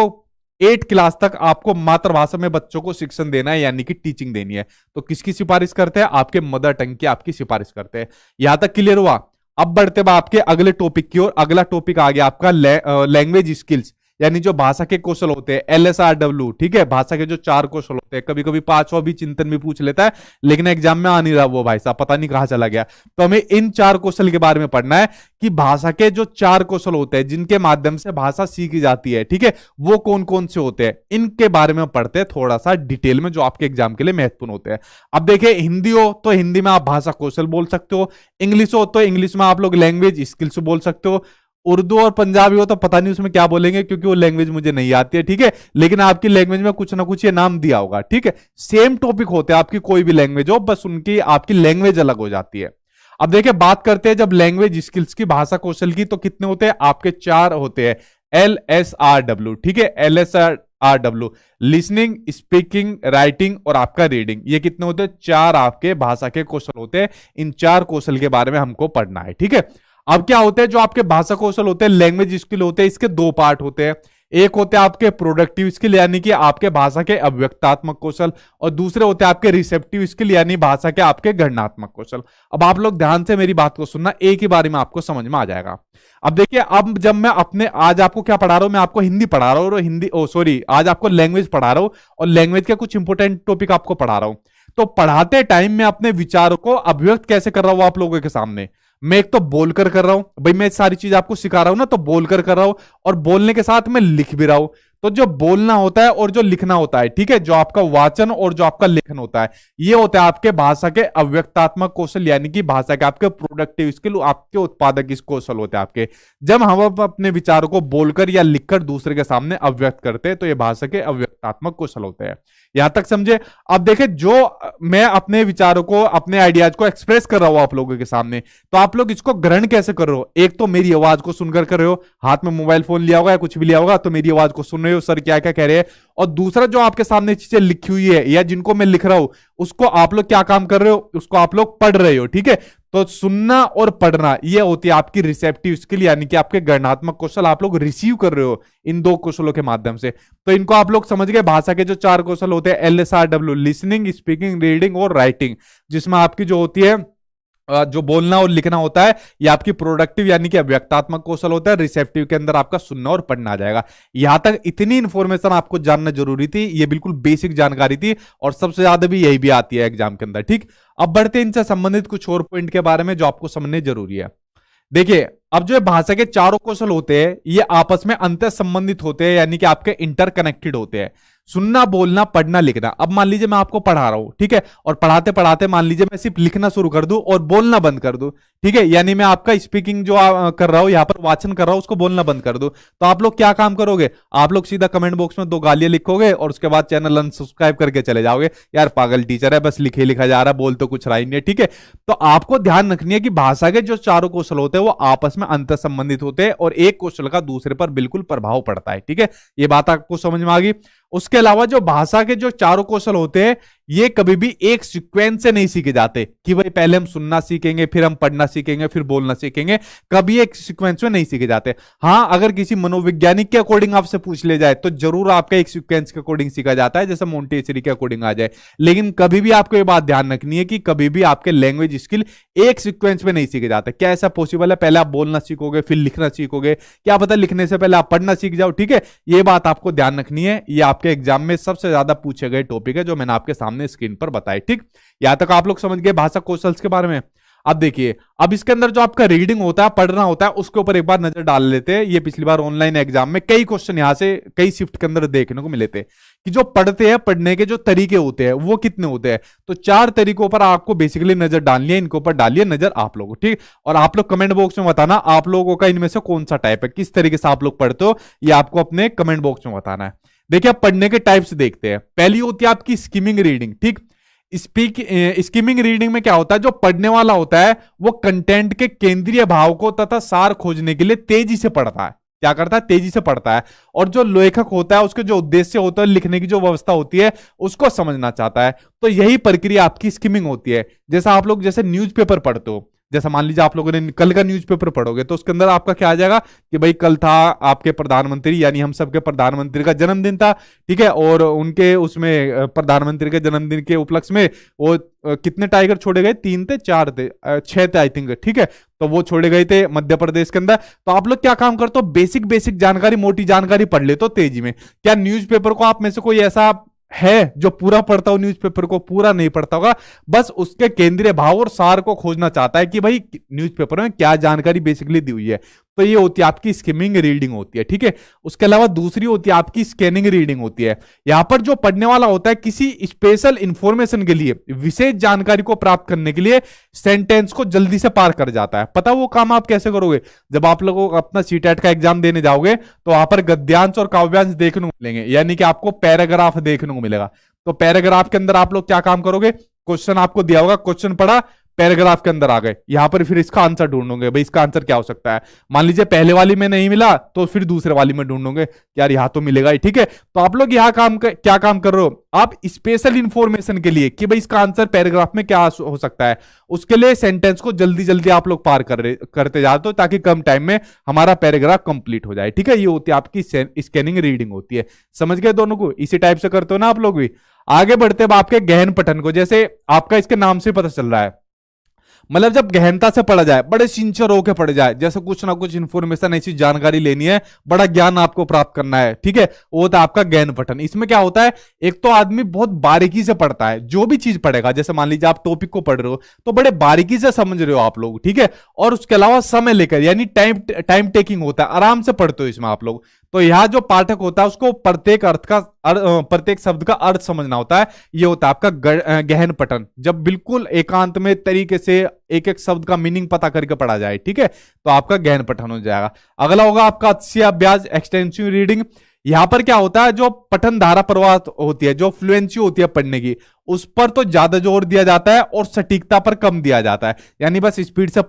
S1: 8 क्लास तक आपको मातृभाषा में बच्चों को शिक्षण देना है, यानी कि टीचिंग देनी है। तो किसकी सिफारिश करते हैं, आपके मदर टंग की आपकी सिफारिश करते हैं। यहां तक क्लियर हुआ। अब बढ़ते हैं आपके अगले टॉपिक की ओर। अगला टॉपिक आ गया आपका लैंग्वेज स्किल्स, यानी जो भाषा के कौशल होते हैं, LSRW, ठीक है। भाषा के जो 4 कौशल होते हैं, कभी कभी 5वां भी चिंतन भी पूछ लेता है, लेकिन एग्जाम में आ नहीं रहा वो भाई साहब, पता नहीं कहां चला गया। तो हमें इन 4 कौशल के बारे में पढ़ना है कि भाषा के जो 4 कौशल होते हैं जिनके माध्यम से भाषा सीखी जाती है, ठीक है, वो कौन कौन से होते हैं, इनके बारे में पढ़ते हैं थोड़ा सा डिटेल में, जो आपके एग्जाम के लिए महत्वपूर्ण होते हैं। अब देखिए हिंदी हो तो हिंदी में आप भाषा कौशल बोल सकते हो, इंग्लिश हो तो इंग्लिश में आप लोग लैंग्वेज स्किल्स बोल सकते हो, उर्दू और पंजाबी हो तो पता नहीं उसमें क्या बोलेंगे, क्योंकि वो लैंग्वेज मुझे नहीं आती है, ठीक है। लेकिन आपकी लैंग्वेज में कुछ ना कुछ ये नाम दिया होगा, ठीक है। सेम टॉपिक होते हैं आपकी, कोई भी लैंग्वेज हो, बस उनकी आपकी लैंग्वेज अलग हो जाती है। अब देखिए बात करते हैं जब लैंग्वेज स्किल्स की, भाषा कौशल की, तो कितने होते हैं आपके 4 होते हैं, LSRW, ठीक है। LSRW लिसनिंग, स्पीकिंग, राइटिंग और आपका रीडिंग, ये कितने होते हैं, 4 आपके भाषा के कौशल होते हैं। इन 4 कौशल के बारे में हमको पढ़ना है, ठीक है। अब क्या होते हैं जो आपके भाषा कौशल होते हैं, लैंग्वेज स्किल होते हैं, इसके 2 पार्ट होते हैं। एक होते हैं आपके प्रोडक्टिव स्किल, यानी कि आपके भाषा के अव्यक्तात्मक कौशल, और दूसरे होते हैं आपके रिसेप्टिव स्किल, यानी भाषा के आपके गणनात्मक कौशल। अब आप लोग ध्यान से मेरी बात को सुनना, एक ही बारे में आपको समझ में आ जाएगा। अब देखिए अब जब मैं अपने आज आपको क्या पढ़ा रहा हूं, मैं आपको हिंदी पढ़ा रहा हूं, और हिंदी सॉरी आज आपको लैंग्वेज पढ़ा रहा हूं, और लैंग्वेज के कुछ इंपोर्टेंट टॉपिक आपको पढ़ा रहा हूं। तो पढ़ाते टाइम मैं अपने विचारों को अभिव्यक्त कैसे कर रहा हूं आप लोगों के सामने, मैं एक तो बोलकर कर रहा हूं, भाई मैं सारी चीज आपको सिखा रहा हूं ना, तो बोलकर कर रहा हूं, और बोलने के साथ मैं लिख भी रहा हूं। तो जो बोलना होता है और जो लिखना होता है, ठीक है, जो आपका वाचन और जो आपका लेखन होता है, ये होता है आपके भाषा के अव्यक्तात्मक कौशल, यानी कि भाषा के आपके प्रोडक्टिव स्किल, आपके उत्पादक कौशल होते हैं आपके। जब हम अपने विचारों को बोलकर या लिखकर दूसरे के सामने अव्यक्त करते हैं, तो ये भाषा के अव्यक्तात्मक कौशल होते हैं। यहां तक समझे। अब देखिए जो मैं अपने विचारों को, अपने आइडियाज को एक्सप्रेस कर रहा हूं आप लोगों के सामने, तो आप लोग इसको ग्रहण कैसे कर रहे हो, एक तो मेरी आवाज को सुनकर कर रहे हो, हाथ में मोबाइल फोन लिया होगा या कुछ भी लिया होगा, तो मेरी आवाज को सुन रहे हो, सर क्या क्या कह रहे हैं, और दूसरा जो आपके सामने चीजें लिखी हुई है या जिनको मैं लिख रहा हूं, उसको आप लोग क्या काम कर रहे हो, उसको आप लोग पढ़ रहे हो, ठीक है। तो सुनना और पढ़ना ये होती है आपकी रिसेप्टिव स्किल, यानी कि आपके गणनात्मक कौशल, आप लोग रिसीव कर रहे हो इन 2 कौशलों के माध्यम से। तो इनको आप लोग समझ गए। भाषा के जो 4 कौशल होते हैं, LSRW लिसनिंग, स्पीकिंग, रीडिंग और राइटिंग, जिसमें आपकी जो होती है जो बोलना और लिखना होता है ये आपकी प्रोडक्टिव यानी कि व्यक्तात्मक कौशल होता है। रिसेप्टिव के अंदर आपका सुनना और पढ़ना आ जाएगा। यहां तक इतनी इंफॉर्मेशन आपको जानना जरूरी थी, ये बिल्कुल बेसिक जानकारी थी और सबसे ज्यादा भी यही भी आती है एग्जाम के अंदर। ठीक, अब बढ़ते हैं इनसे संबंधित कुछ और पॉइंट के बारे में जो आपको समझने जरूरी है। देखिए, अब जो भाषा के चारों कौशल होते हैं ये आपस में अंतर संबंधित होते हैं, यानी कि आपके इंटरकनेक्टेड होते हैं। सुनना, बोलना, पढ़ना, लिखना। अब मान लीजिए मैं आपको पढ़ा रहा हूं, ठीक है, और पढ़ाते पढ़ाते मान लीजिए मैं सिर्फ लिखना शुरू कर दूं और बोलना बंद कर दूं, ठीक है, यानी मैं आपका स्पीकिंग जो कर रहा हूं, यहां पर वाचन कर रहा हूं, उसको बोलना बंद कर दूं, तो आप लोग क्या काम करोगे? आप लोग सीधा कमेंट बॉक्स में 2 गालियां लिखोगे और उसके बाद चैनल अनसब्सक्राइब करके चले जाओगे। यार पागल टीचर है, बस लिखे लिखा जा रहा है, बोल तो कुछ रहा ही नहीं है। ठीक है, तो आपको ध्यान रखनी है कि भाषा के जो चारों कौशल होते हैं वो आपस में अंतर संबंधित होते हैं और एक कौशल का दूसरे पर बिल्कुल प्रभाव पड़ता है। ठीक है, ये बात आपको समझ में आ गई। उसके अलावा जो भाषा के जो चारों कौशल होते हैं ये कभी भी एक सीक्वेंस से नहीं सीखे जाते कि भाई पहले हम सुनना सीखेंगे, फिर हम पढ़ना सीखेंगे, फिर बोलना सीखेंगे। कभी एक सीक्वेंस में नहीं सीखे जाते। हाँ, अगर किसी मनोवैज्ञानिक के अकॉर्डिंग आपसे पूछ ले जाए तो जरूर आपका एक सीक्वेंस के अकॉर्डिंग सीखा जाता है, जैसे मोंटेसरी के अकॉर्डिंग आ जाए। लेकिन कभी भी आपको ये बात ध्यान रखनी है कि कभी भी आपके लैंग्वेज स्किल एक सीक्वेंस में नहीं सीखे जाते। क्या ऐसा पॉसिबल है पहले आप बोलना सीखोगे फिर लिखना सीखोगे? क्या पता लिखने से पहले आप पढ़ना सीख जाओ। ठीक है, ये बात आपको ध्यान रखनी है। ये आपके एग्जाम में सबसे ज्यादा पूछे गए टॉपिक है जो मैंने आपके सामने स्क्रीन पर बताए। ठीक, यहां तक आप लोग समझ गए भाषा कौशल के बारे में। अब देखिए, अब इसके अंदर जो आपका रीडिंग होता है, पढ़ना होता है, उसके ऊपर एक बार नजर डाल लेते हैं। ये पिछली बार ऑनलाइन एग्जाम में कई क्वेश्चन यहां से कई शिफ्ट के अंदर देखने को मिले थे कि जो पढ़ते हैं, पढ़ने के जो तरीके होते हैं वो कितने होते हैं। तो 4 तरीकों पर आपको बेसिकली नजर डालनी है, इनके ऊपर डालिए नजर आप लोगों। ठीक, और आप लोग कमेंट बॉक्स में बताना आप लोगों का इनमें से कौन सा टाइप है, किस तरीके से आप लोग पढ़ते हो, ये आपको अपने कमेंट बॉक्स में बताना है। देखिए, आप पढ़ने के टाइप्स देखते हैं। पहली होती है आपकी स्किमिंग रीडिंग। ठीक, स्किमिंग रीडिंग में क्या होता है, जो पढ़ने वाला होता है वो कंटेंट के केंद्रीय भाव को तथा सार खोजने के लिए तेजी से पढ़ता है। क्या करता है? तेजी से पढ़ता है। और जो लेखक होता है उसके जो उद्देश्य होता है, लिखने की जो व्यवस्था होती है, उसको समझना चाहता है। तो यही प्रक्रिया आपकी स्किमिंग होती है। जैसा आप लोग जैसे न्यूज़पेपर पढ़ते हो, जैसा मान लीजिए आप लोगों ने कल का न्यूज़पेपर पढ़ोगे तो उसके अंदर आपका क्या आ जाएगा कि भाई कल था आपके प्रधानमंत्री यानी हम सबके प्रधानमंत्री का जन्मदिन था। ठीक है, और उनके उसमें प्रधानमंत्री के जन्मदिन के उपलक्ष्य में वो कितने टाइगर छोड़े गए? 3 थे, 4 थे, 6 थे आई थिंक। ठीक है, तो वो छोड़े गए थे मध्य प्रदेश के अंदर। तो आप लोग क्या काम करते हो? बेसिक बेसिक जानकारी, मोटी जानकारी पढ़ लेते हो तेजी में। क्या न्यूज़पेपर को आप में से कोई ऐसा है जो पूरा पढ़ता हो? न्यूज़पेपर को पूरा नहीं पढ़ता होगा, बस उसके केंद्रीय भाव और सार को खोजना चाहता है कि भाई न्यूज़पेपर में क्या जानकारी बेसिकली दी हुई है। तो ये होती है आपकी स्किमिंग रीडिंग होती है। ठीक है, उसके अलावा दूसरी होती है आपकी स्कैनिंग रीडिंग होती है। यहां पर जो पढ़ने वाला होता है किसी स्पेशल इंफॉर्मेशन के लिए, विशेष जानकारी को प्राप्त करने के लिए सेंटेंस को जल्दी से पार कर जाता है। पता वो काम आप कैसे करोगे? जब आप लोगों को अपना सीटेट का एग्जाम देने जाओगे तो वहां पर गद्यांश और काव्यांश देखने को मिलेंगे, यानी कि आपको पैराग्राफ देखने को मिलेगा। तो पैराग्राफ के अंदर आप लोग क्या काम करोगे? क्वेश्चन आपको दिया होगा, क्वेश्चन पढ़ा, पैराग्राफ के अंदर आ गए, यहां पर फिर इसका आंसर ढूंढोगे। भाई इसका आंसर क्या हो सकता है? मान लीजिए पहले वाली में नहीं मिला तो फिर दूसरे वाली में ढूंढोगे, यार यहां तो मिलेगा ही। ठीक है, तो आप लोग यहाँ क्या काम कर रहे हो? आप स्पेशल इंफॉर्मेशन के लिए कि भाई इसका आंसर पैराग्राफ में क्या हो सकता है, उसके लिए सेंटेंस को जल्दी जल्दी आप लोग पार करते जाते हो ताकि कम टाइम में हमारा पैराग्राफ कंप्लीट हो जाए। ठीक है, ये होती है आपकी स्कैनिंग रीडिंग होती है। समझ गए दोनों को? इसी टाइप से करते हो ना आप लोग भी। आगे बढ़ते हैं आपके गहन पठन को। जैसे आपका इसके नाम से पता चल रहा है, मतलब जब गहनता से पढ़ा जाए, बड़े सिंचर होकर पढ़ जाए, जैसे कुछ ना कुछ इंफॉर्मेशन, ऐसी जानकारी लेनी है, बड़ा ज्ञान आपको प्राप्त करना है। ठीक है, वो होता है आपका गहन पठन। इसमें क्या होता है, एक तो आदमी बहुत बारीकी से पढ़ता है, जो भी चीज पढ़ेगा, जैसे मान लीजिए आप टॉपिक को पढ़ रहे हो तो बड़े बारीकी से समझ रहे हो आप लोग। ठीक है, और उसके अलावा समय लेकर, यानी टाइम टेकिंग होता है, आराम से पढ़ते हो इसमें आप लोग। तो यहाँ जो पाठक होता है उसको प्रत्येक शब्द का अर्थ समझना होता है। ये होता है आपका गहन पठन, जब बिल्कुल एकांत में तरीके से एक एक शब्द का मीनिंग पता करके पढ़ा जाए। ठीक है, तो आपका गहन पठन हो जाएगा। अगला होगा आपका अत्यय अभ्यास, एक्सटेंसिव रीडिंग। यहां पर क्या होता है, जो पठन धारा प्रवाह होती है, जो फ्लुएंसी होती है पढ़ने की, उस पर तो ज्यादा जोर दिया जाता है और सटीकता पर कम दिया जाता है। यानी बस स्पीड से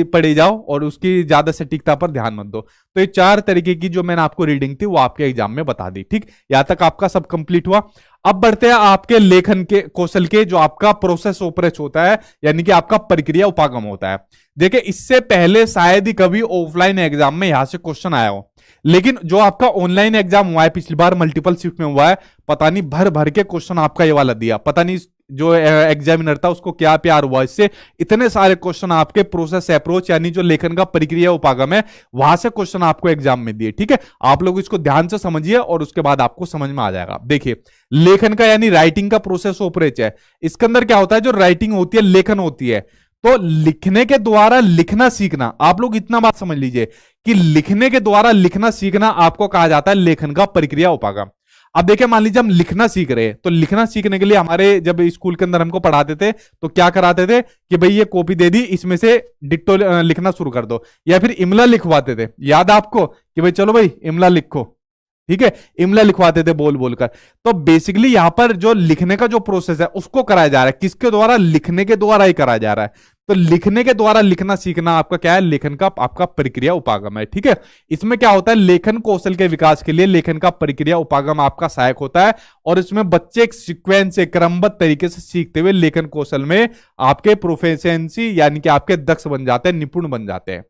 S1: पढ़े जाओ और उसकी ज्यादा सटीकता पर ध्यान मत दो। तो ये 4 तरीके की जो मैंने आपको रीडिंग थी वो आपके एग्जाम में बता दी। ठीक, यहां तक आपका सब कंप्लीट हुआ। अब बढ़ते हैं आपके लेखन के कौशल के, जो आपका प्रोसेस ऑपरेट होता है, यानी कि आपका प्रक्रिया उपागम होता है। देखिए, इससे पहले शायद ही कभी ऑफलाइन एग्जाम में यहां से क्वेश्चन आया हो, लेकिन जो आपका ऑनलाइन एग्जाम हुआ है पिछली बार मल्टीपल शिफ्ट में हुआ है, पता नहीं भर भर के क्वेश्चन आपका ये वाला दिया, पता नहीं जो एग्जामिनर था उसको क्या प्यार हुआ इससे, इतने सारे क्वेश्चन आपके प्रोसेस अप्रोच यानी जो लेखन का प्रक्रिया उपागम है वहां से क्वेश्चन आपको एग्जाम में दिए। ठीक है, आप लोग इसको ध्यान से समझिए और उसके बाद आपको समझ में आ जाएगा। देखिए, लेखन का यानी राइटिंग का प्रोसेस ऑपरेट है, इसके अंदर क्या होता है, जो राइटिंग होती है लेखन होती है। तो लिखने के द्वारा लिखना सीखना, आप लोग इतना बात समझ लीजिए कि लिखने के द्वारा लिखना सीखना आपको कहा जाता है लेखन का प्रक्रिया उपागम। अब देखिए, मान लीजिए हम लिखना सीख रहे हैं, तो लिखना सीखने के लिए हमारे जब स्कूल के अंदर हमको पढ़ाते थे तो क्या कराते थे कि भाई ये कॉपी दे दी, इसमें से डिट्टो लिखना शुरू कर दो, या फिर इमला लिखवाते थे। याद है आपको कि भाई चलो भाई इमला लिखो, ठीक है, इमला लिखवाते थे बोल बोलकर। तो बेसिकली यहां पर जो लिखने का जो प्रोसेस है उसको कराया जा रहा है, किसके द्वारा, लिखने के द्वारा ही कराया जा रहा है। तो लिखने के द्वारा लिखना सीखना आपका क्या है, लेखन का आपका प्रक्रिया उपागम है। ठीक है, इसमें क्या होता है, लेखन कौशल के विकास के लिए लेखन का प्रक्रिया उपागम आपका सहायक होता है, और इसमें बच्चे एक सीक्वेंस से क्रमबद्ध तरीके से सीखते हुए लेखन कौशल में आपके प्रोफिशिएंसी यानी कि आपके दक्ष बन जाते हैं, निपुण बन जाते हैं।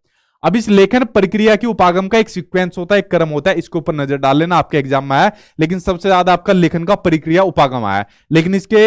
S1: अब इस लेखन प्रक्रिया की उपागम का एक सीक्वेंस होता है, एक क्रम होता है, इसके ऊपर नजर डाल लेना, आपके एग्जाम में आया। लेकिन सबसे ज्यादा आपका लेखन का प्रक्रिया उपागम आया, लेकिन इसके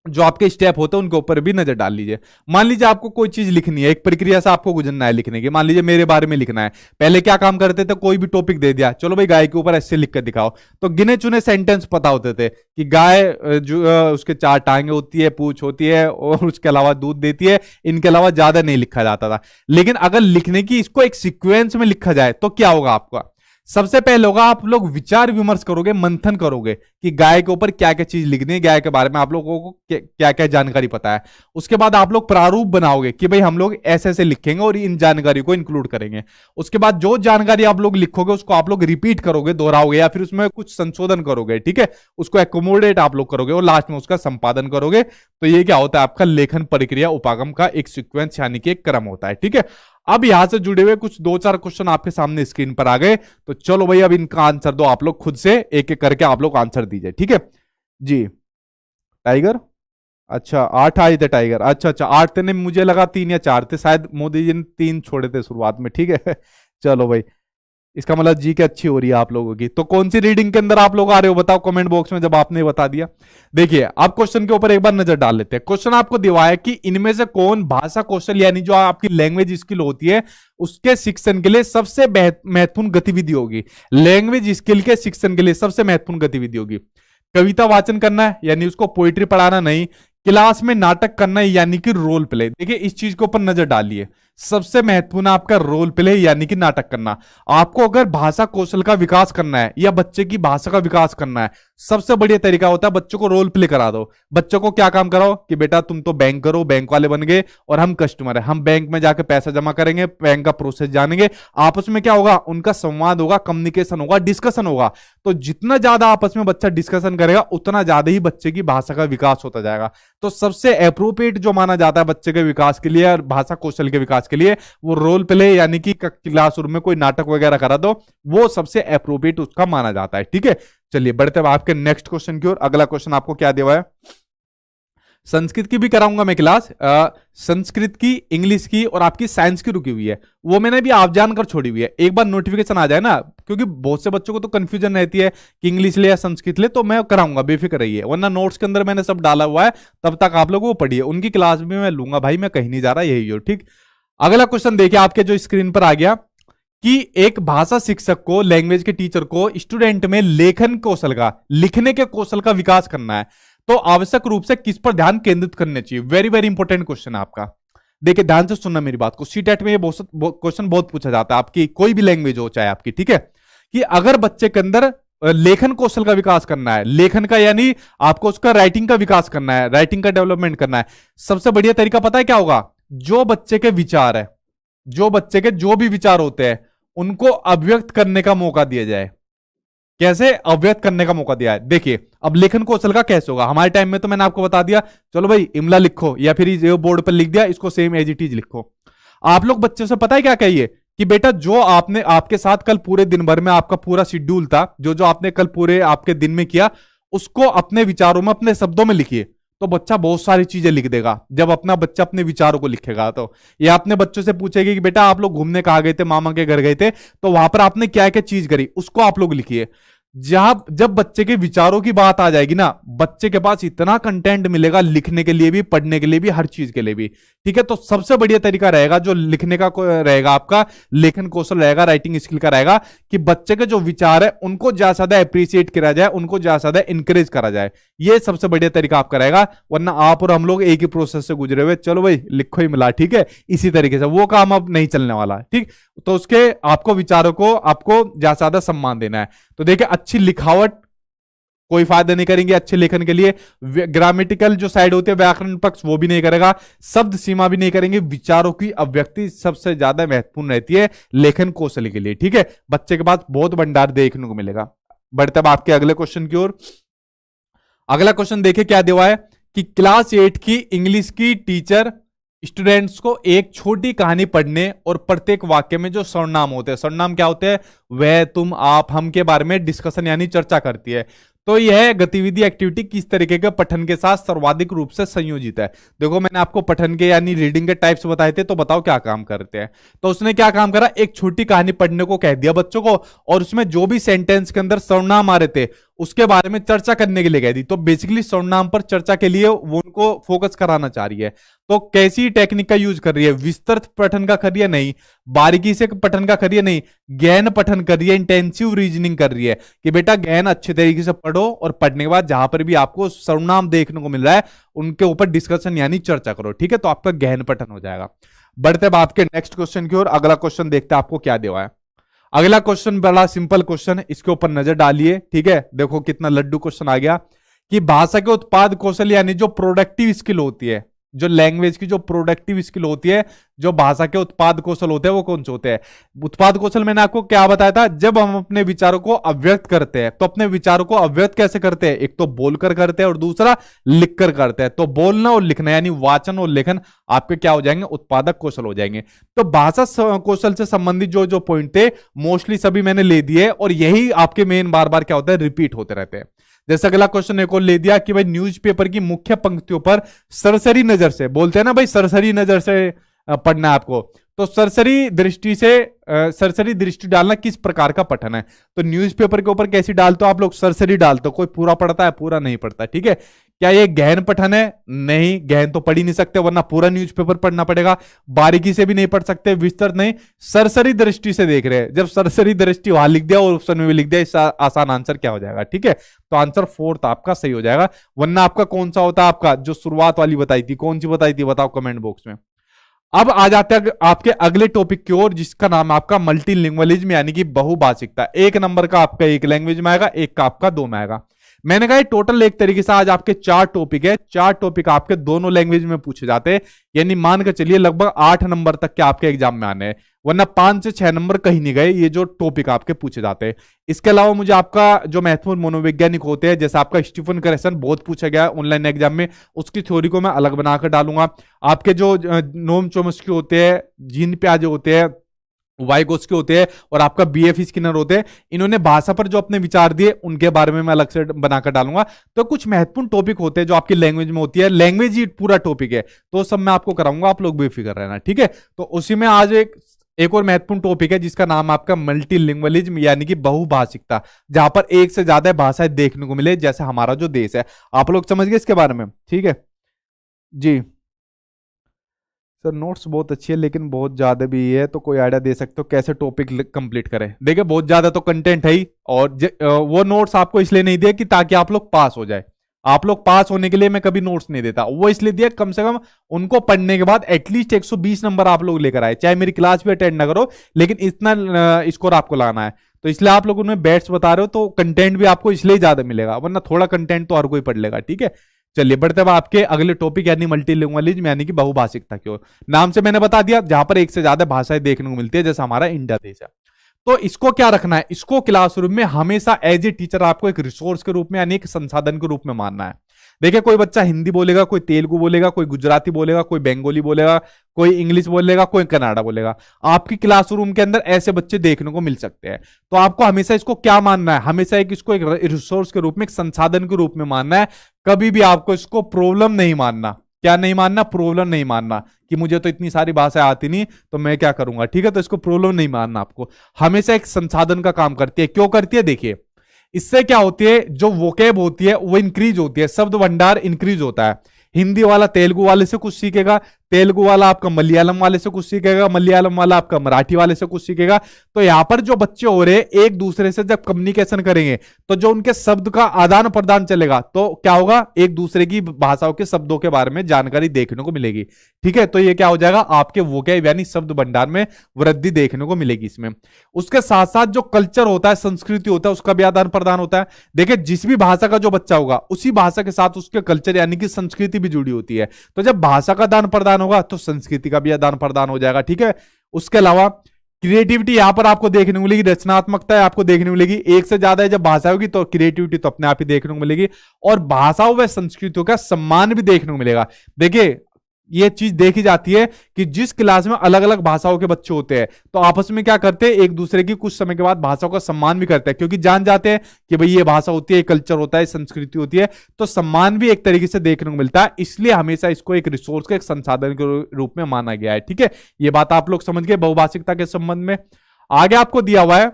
S1: जो आपके स्टेप होते हैं उनके ऊपर भी नजर डाल लीजिए। मान लीजिए आपको कोई चीज लिखनी है, एक प्रक्रिया से आपको गुजरना है लिखने की। मान लीजिए मेरे बारे में लिखना है, पहले क्या काम करते थे, कोई भी टॉपिक दे दिया, चलो भाई गाय के ऊपर ऐसे लिख कर दिखाओ, तो गिने चुने सेंटेंस पता होते थे कि गाय जो उसके 4 टांगे होती है, पूंछ होती है, और उसके अलावा दूध देती है, इनके अलावा ज्यादा नहीं लिखा जाता था। लेकिन अगर लिखने की इसको एक सीक्वेंस में लिखा जाए तो क्या होगा आपका, सबसे पहले होगा आप लोग विचार विमर्श करोगे, मंथन करोगे कि गाय के ऊपर क्या क्या चीज लिखनी है, गाय के बारे में आप लोगों को क्या क्या जानकारी पता है। उसके बाद आप लोग प्रारूप बनाओगे कि भाई हम लोग ऐसे ऐसे लिखेंगे और इन जानकारी को इंक्लूड करेंगे। उसके बाद जो जानकारी आप लोग लिखोगे उसको आप लोग रिपीट करोगे, दोहराओगे, या फिर उसमें कुछ संशोधन करोगे। ठीक है, उसको एकोमोडेट आप लोग करोगे और लास्ट में उसका संपादन करोगे। तो ये क्या होता है, आपका लेखन प्रक्रिया उपागम का एक सीक्वेंस यानी कि एक क्रम होता है। ठीक है, अब यहां से जुड़े हुए कुछ 2-4 क्वेश्चन आपके सामने स्क्रीन पर आ गए, तो चलो भाई अब इनका आंसर दो, आप लोग खुद से एक एक करके आप लोग आंसर दीजिए। ठीक है जी, टाइगर, अच्छा 8 आए थे टाइगर, अच्छा 8 थे, नहीं मुझे लगा 3 या 4 थे, शायद मोदी जी ने 3 छोड़े थे शुरुआत में। ठीक है चलो भाई, इसका मतलब जी के अच्छी हो रही है आप लोगों की। तो कौन सी रीडिंग के अंदर आप लोग आ रहे हो बताओ कमेंट बॉक्स में, जब आपने बता दिया। देखिए आप क्वेश्चन के ऊपर एक बार नजर डाल लेते हैं। क्वेश्चन आपको दिया है कि इनमें से कौन भाषा कौशल यानी जो आपकी लैंग्वेज स्किल होती है उसके शिक्षण के लिए सबसे महत्वपूर्ण गतिविधि होगी। लैंग्वेज स्किल के शिक्षण के लिए सबसे महत्वपूर्ण गतिविधि होगी कविता वाचन करना है, यानी उसको पोइट्री पढ़ाना नहीं, क्लास में नाटक करना यानी कि रोल प्ले। देखिए इस चीज के ऊपर नजर डालिए, सबसे महत्वपूर्ण आपका रोल प्ले यानी कि नाटक करना। आपको अगर भाषा कौशल का विकास करना है या बच्चे की भाषा का विकास करना है, सबसे बढ़िया तरीका होता है बच्चों को रोल प्ले करा दो। बच्चों को क्या काम कराओ कि बेटा तुम तो बैंक करो, बैंक वाले बन गए, और हम कस्टमर है, हम बैंक में जाके पैसा जमा करेंगे, बैंक का प्रोसेस जानेंगे। आपस में क्या होगा, उनका संवाद होगा, कम्युनिकेशन होगा, डिस्कशन होगा। तो जितना ज्यादा आपस में बच्चा डिस्कशन करेगा उतना ज्यादा ही बच्चे की भाषा का विकास होता जाएगा। तो सबसे अप्रोप्रिएट जो माना जाता है बच्चे के विकास के लिए और भाषा कौशल के विकास के लिए, वो रोल प्ले यानी कि क्लासरूम में कोई नाटक वगैरह करा दो, वो सबसे अप्रोप्रिएट उसका माना जाता है। ठीक है, चलिए बढ़ते हैं आपके नेक्स्ट क्वेश्चन की ओर। अगला क्वेश्चन आपको क्या दिया हुआ है, संस्कृत की भी कराऊंगा मैं क्लास, संस्कृत की, इंग्लिश की और आपकी साइंस की रुकी हुई है, वो मैंने भी आप जानकर छोड़ी हुई है। एक बार नोटिफिकेशन आ जाए ना, क्योंकि बहुत से बच्चों को तो कंफ्यूजन रहती है कि इंग्लिश ले या संस्कृत ले, तो मैं कराऊंगा, बेफिक्र रहिए, वरना नोट्स के अंदर मैंने सब डाला हुआ है, तब तक आप लोग वो पढ़िए, उनकी क्लास भी मैं लूंगा भाई, मैं कहीं नहीं जा रहा, यही हो। ठीक, अगला क्वेश्चन देखिए आपके जो स्क्रीन पर आ गया कि एक भाषा शिक्षक को, लैंग्वेज के टीचर को स्टूडेंट में लेखन कौशल का, लिखने के कौशल का विकास करना है, तो आवश्यक रूप से किस पर ध्यान केंद्रित करने चाहिए। वेरी वेरी इंपॉर्टेंट क्वेश्चन है आपका, देखिए ध्यान से सुनना मेरी बात को। सीटेट में ये क्वेश्चन बहुत पूछा जाता है, आपकी कोई भी लैंग्वेज हो चाहे आपकी, ठीक है, कि अगर बच्चे के अंदर लेखन कौशल का विकास करना है, लेखन का यानी आपको उसका राइटिंग का विकास करना है, राइटिंग का डेवलपमेंट करना है, सबसे बढ़िया तरीका पता है क्या होगा, जो बच्चे के विचार है, जो बच्चे के जो भी विचार होते हैं उनको अभिव्यक्त करने का मौका दिया जाए। कैसे अभिव्यक्त करने का मौका दिया है, देखिए अब लेखन कौशल का कैसे होगा। हमारे टाइम में तो मैंने आपको बता दिया, चलो भाई इमला लिखो, या फिर बोर्ड पर लिख दिया, इसको सेम एज इट इज लिखो। आप लोग बच्चे से पता है क्या कहिए कि बेटा जो आपने, आपके साथ कल पूरे दिन भर में आपका पूरा शेड्यूल था, जो जो आपने कल पूरे आपके दिन में किया, उसको अपने विचारों में, अपने शब्दों में लिखिए। तो बच्चा बहुत सारी चीजें लिख देगा जब अपना बच्चा अपने विचारों को लिखेगा। तो ये अपने बच्चों से पूछेगी कि बेटा आप लोग घूमने कहाँ गए थे, मामा के घर गए थे, तो वहां पर आपने क्या क्या चीज करी, उसको आप लोग लिखिए। जब बच्चे के विचारों की बात आ जाएगी ना, बच्चे के पास इतना कंटेंट मिलेगा लिखने के लिए भी, पढ़ने के लिए भी, हर चीज के लिए भी। ठीक है, तो सबसे बढ़िया तरीका रहेगा जो लिखने का रहेगा, आपका लेखन कौशल रहेगा, राइटिंग स्किल का रहेगा, कि बच्चे के जो विचार है उनको ज्यादा ज्यादा अप्रिशिएट करा जाए, उनको ज्यादा ज्यादा इंकरेज करा जाए। ये सबसे बढ़िया तरीका आपका रहेगा। वरना आप और हम लोग एक ही प्रोसेस से गुजरे हुए, चलो भाई लिखो ही मिला, ठीक है, इसी तरीके से वो काम अब नहीं चलने वाला। ठीक, तो उसके आपको विचारों को आपको ज्यादा से ज्यादा सम्मान देना है। तो देखिए, अच्छी लिखावट कोई फायदा नहीं करेंगे अच्छे लेखन के लिए, ग्रामेटिकल जो साइड होती है, व्याकरण पक्ष, वो भी नहीं करेगा, शब्द सीमा भी नहीं करेंगे, विचारों की अभिव्यक्ति सबसे ज्यादा महत्वपूर्ण रहती है लेखन कौशल के लिए। ठीक है, बच्चे के पास बहुत भंडार देखने को मिलेगा। बढ़ते अब आपके अगले क्वेश्चन की ओर। अगला क्वेश्चन देखिए क्या दिया हुआ है कि क्लास 8 की इंग्लिश की टीचर स्टूडेंट्स को एक छोटी कहानी पढ़ने और प्रत्येक वाक्य में जो सर्वनाम होते हैं, सर्वनाम क्या होते हैं, वह, तुम, आप, हम के बारे में डिस्कशन यानी चर्चा करती है। तो यह गतिविधि एक्टिविटी किस तरीके के पठन के साथ सर्वाधिक रूप से संयोजित है। देखो, मैंने आपको पठन के यानी रीडिंग के टाइप्स बताए थे, तो बताओ क्या काम करते हैं। तो उसने क्या काम करा, एक छोटी कहानी पढ़ने को कह दिया बच्चों को, और उसमें जो भी सेंटेंस के अंदर सर्वनाम आ रहे थे उसके बारे में चर्चा करने के लिए कह दी। तो बेसिकली सर्वनाम पर चर्चा के लिए वो उनको फोकस कराना चाह रही है। तो कैसी टेक्निक का यूज कर रही है, विस्तृत पठन का कर रही है, नहीं, बारीकी से पठन का कर रही है, नहीं, गहन पठन कर रही है, इंटेंसिव रीजनिंग कर रही है कि बेटा गहन अच्छे तरीके से पढ़ो, और पढ़ने के बाद जहां पर भी आपको सर्वनाम देखने को मिल रहा है उनके ऊपर डिस्कशन यानी चर्चा करो। ठीक है, तो आपका गहन पठन हो जाएगा। बढ़ते अब आपके नेक्स्ट क्वेश्चन की ओर। अगला क्वेश्चन देखते हैं आपको क्या दिया है। अगला क्वेश्चन बड़ा सिंपल क्वेश्चन है, इसके ऊपर नजर डालिए। ठीक है, देखो कितना लड्डू क्वेश्चन आ गया कि भाषा के उत्पाद कौशल यानी जो प्रोडक्टिव स्किल होती है, जो लैंग्वेज की जो प्रोडक्टिव स्किल होती है, जो भाषा के उत्पाद कौशल होते हैं, वो कौन से होते हैं। उत्पाद कौशल मैंने आपको क्या बताया था, जब हम अपने विचारों को अव्यक्त करते हैं, तो अपने विचारों को अव्यक्त कैसे करते हैं, एक तो बोलकर करते हैं और दूसरा लिखकर करते हैं। तो बोलना और लिखना यानी वाचन और लेखन आपके क्या हो जाएंगे, उत्पादक कौशल हो जाएंगे। तो भाषा कौशल से संबंधित जो जो पॉइंट थे मोस्टली सभी मैंने ले दिए, और यही आपके मेन बार बार क्या होता है, रिपीट होते रहते हैं। जैसे अगला क्वेश्चन एक और ले दिया कि भाई न्यूज़पेपर की मुख्य पंक्तियों पर सरसरी नजर से, बोलते हैं ना भाई सरसरी नजर से पढ़ना है आपको, तो सरसरी दृष्टि डालना किस प्रकार का पठन है। तो न्यूज़पेपर के ऊपर कैसी डालते हो आप लोग, सरसरी डालते हो। कोई पूरा पढ़ता है, पूरा नहीं पढ़ता। ठीक है, क्या ये गहन पठन है, नहीं, गहन तो पढ़ ही नहीं सकते, वरना पूरा न्यूज़पेपर पढ़ना पड़ेगा। बारीकी से भी नहीं पढ़ सकते, विस्तृत नहीं, सरसरी दृष्टि से देख रहे हैं। जब सरसरी दृष्टि वहां लिख दिया और ऑप्शन में भी लिख दिया, इसका आसान आंसर क्या हो जाएगा। ठीक है, तो आंसर 4 आपका सही हो जाएगा। वरना आपका कौन सा होता है, आपका जो शुरुआत वाली बताई थी, कौन सी बताई थी, बताओ कमेंट बॉक्स में। अब आ जाते हैं आपके अगले टॉपिक की ओर, जिसका नाम आपका मल्टीलिंग्वलिज्म यानी कि बहुभाषिकता। 1 नंबर का आपका 1 लैंग्वेज में आएगा, 1 का आपका 2 में आएगा। मैंने कहा टोटल एक तरीके से आज आपके 4 टॉपिक है, 4 टॉपिक आपके दोनों लैंग्वेज में पूछे जाते हैं, यानी मान के चलिए लगभग 8 नंबर तक के आपके एग्जाम में आने हैं, वरना 5 से 6 नंबर कहीं नहीं गए, ये जो टॉपिक आपके पूछे जाते हैं। इसके अलावा मुझे आपका जो महत्वपूर्ण मनोवैज्ञानिक होते हैं, जैसे आपका स्टीफन करेसन बहुत पूछा गया है ऑनलाइन एग्जाम में, उसकी थ्योरी को मैं अलग बनाकर डालूंगा। आपके जो नोम चोम्स्की होते हैं, जीन पियाजे होते हैं, वाइगोत्स्की होते हैं, और आपका बीएफ स्किनर होते हैं, इन्होंने भाषा पर जो अपने विचार दिए उनके बारे में मैं अलग से बनाकर डालूंगा। तो कुछ महत्वपूर्ण टॉपिक होते हैं जो आपकी लैंग्वेज में होती है, लैंग्वेज ही पूरा टॉपिक है, तो सब मैं आपको कराऊंगा, आप लोग बेफिक्र रहना। ठीक है, तो उसी में आज एक और महत्वपूर्ण टॉपिक है जिसका नाम आपका मल्टीलिंग्वलिज्म यानी कि बहुभाषिकता, जहां पर एक से ज्यादा भाषाएं देखने को मिले, जैसे हमारा जो देश है। आप लोग समझ गए इसके बारे में। ठीक है जी सर, नोट्स बहुत अच्छी है लेकिन बहुत ज्यादा भी है, तो कोई आइडिया दे सकते हो कैसे टॉपिक कंप्लीट करें। देखिए बहुत ज्यादा तो कंटेंट है ही, और वो नोट्स आपको इसलिए नहीं दिए कि ताकि आप लोग पास हो जाए। आप लोग पास होने के लिए मैं कभी नोट्स नहीं देता, वो इसलिए दिया कम से कम उनको पढ़ने के बाद एटलीस्ट 120 नंबर आप लोग लेकर आए, चाहे मेरी क्लास भी अटेंड ना करो, लेकिन इतना स्कोर आपको लाना है। तो इसलिए आप लोग उनमें बैट्स बता रहे हो, तो कंटेंट भी आपको इसलिए ज्यादा मिलेगा, वरना थोड़ा कंटेंट तो हर कोई पढ़ लेगा। ठीक है, चलिए बढ़ते हैं आपके अगले टॉपिक यानी मल्टीलिंगुअलिज्म यानी कि बहुभाषिकता की ओर। नाम से मैंने बता दिया, जहां पर एक से ज्यादा भाषाएं देखने को मिलती है, जैसा हमारा इंडिया देश है। तो इसको क्या रखना है, इसको क्लासरूम में हमेशा एज ए टीचर आपको एक रिसोर्स के रूप में यानी एक संसाधन के रूप में मानना है। देखिए कोई बच्चा हिंदी बोलेगा, कोई तेलुगु बोलेगा, कोई गुजराती बोलेगा, कोई बंगाली बोलेगा, कोई इंग्लिश बोलेगा, कोई कन्नड़ा बोलेगा। आपकी क्लासरूम के अंदर ऐसे बच्चे देखने को मिल सकते हैं। तो आपको हमेशा इसको क्या मानना है, हमेशा इसको एक रिसोर्स के रूप में, एक संसाधन के रूप में मानना है। कभी भी आपको इसको प्रॉब्लम नहीं मानना। क्या नहीं मानना, प्रॉब्लम नहीं मानना कि मुझे तो इतनी सारी भाषाएं आती नहीं तो मैं क्या करूंगा। ठीक है, तो इसको प्रॉब्लम नहीं मानना। आपको हमेशा एक संसाधन का काम करती है। क्यों करती है, देखिए इससे क्या होती है, जो वोकेब होती है वो इंक्रीज होती है, शब्द भंडार इंक्रीज होता है। हिंदी वाला तेलुगु वाले से कुछ सीखेगा, तेलुगु वाला आपका मलयालम वाले से कुछ सीखेगा, मलयालम वाला आपका मराठी वाले से कुछ सीखेगा। तो यहां पर जो बच्चे हो रहे हैं एक दूसरे से जब कम्युनिकेशन करेंगे तो जो उनके शब्द का आदान प्रदान चलेगा तो क्या होगा, एक दूसरे की भाषाओं के शब्दों के बारे में जानकारी देखने को मिलेगी। ठीक है, तो ये क्या हो जाएगा, आपके वोकैब यानी शब्द भंडार में वृद्धि देखने को मिलेगी इसमें। उसके साथ साथ जो कल्चर होता है, संस्कृति होता है, उसका भी आदान प्रदान होता है। देखिए, जिस भी भाषा का जो बच्चा होगा उसी भाषा के साथ उसके कल्चर यानी कि संस्कृति भी जुड़ी होती है। तो जब भाषा का आदान प्रदान होगा तो संस्कृति का भी आदान प्रदान हो जाएगा। ठीक है, उसके अलावा क्रिएटिविटी यहां पर आपको देखने को मिलेगी, रचनात्मकता आपको देखने को मिलेगी। एक से ज्यादा जब भाषा होगी तो क्रिएटिविटी तो अपने आप ही देखने को मिलेगी, और भाषाओं व संस्कृतियों का सम्मान भी देखने को मिलेगा। देखिए, ये चीज देखी जाती है कि जिस क्लास में अलग अलग भाषाओं के बच्चे होते हैं तो आपस में क्या करते हैं, एक दूसरे की कुछ समय के बाद भाषाओं का सम्मान भी करते हैं, क्योंकि जान जाते हैं कि भाई ये भाषा होती है, कल्चर होता है, संस्कृति होती है, तो सम्मान भी एक तरीके से देखने को मिलता है। इसलिए हमेशा इसको एक रिसोर्स का, एक संसाधन के रूप में माना गया है। ठीक है, ये बात आप लोग समझ गए बहुभाषिकता के संबंध में। आगे आपको दिया हुआ है,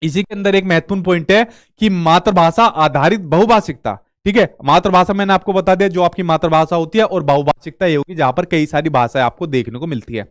S1: इसी के अंदर एक महत्वपूर्ण पॉइंट है कि मातृभाषा आधारित बहुभाषिकता। ठीक है, मातृभाषा मैंने आपको बता दिया जो आपकी मातृभाषा होती है, और बहुभाषिकता ये होगी जहां पर कई सारी भाषाएं आपको देखने को मिलती है।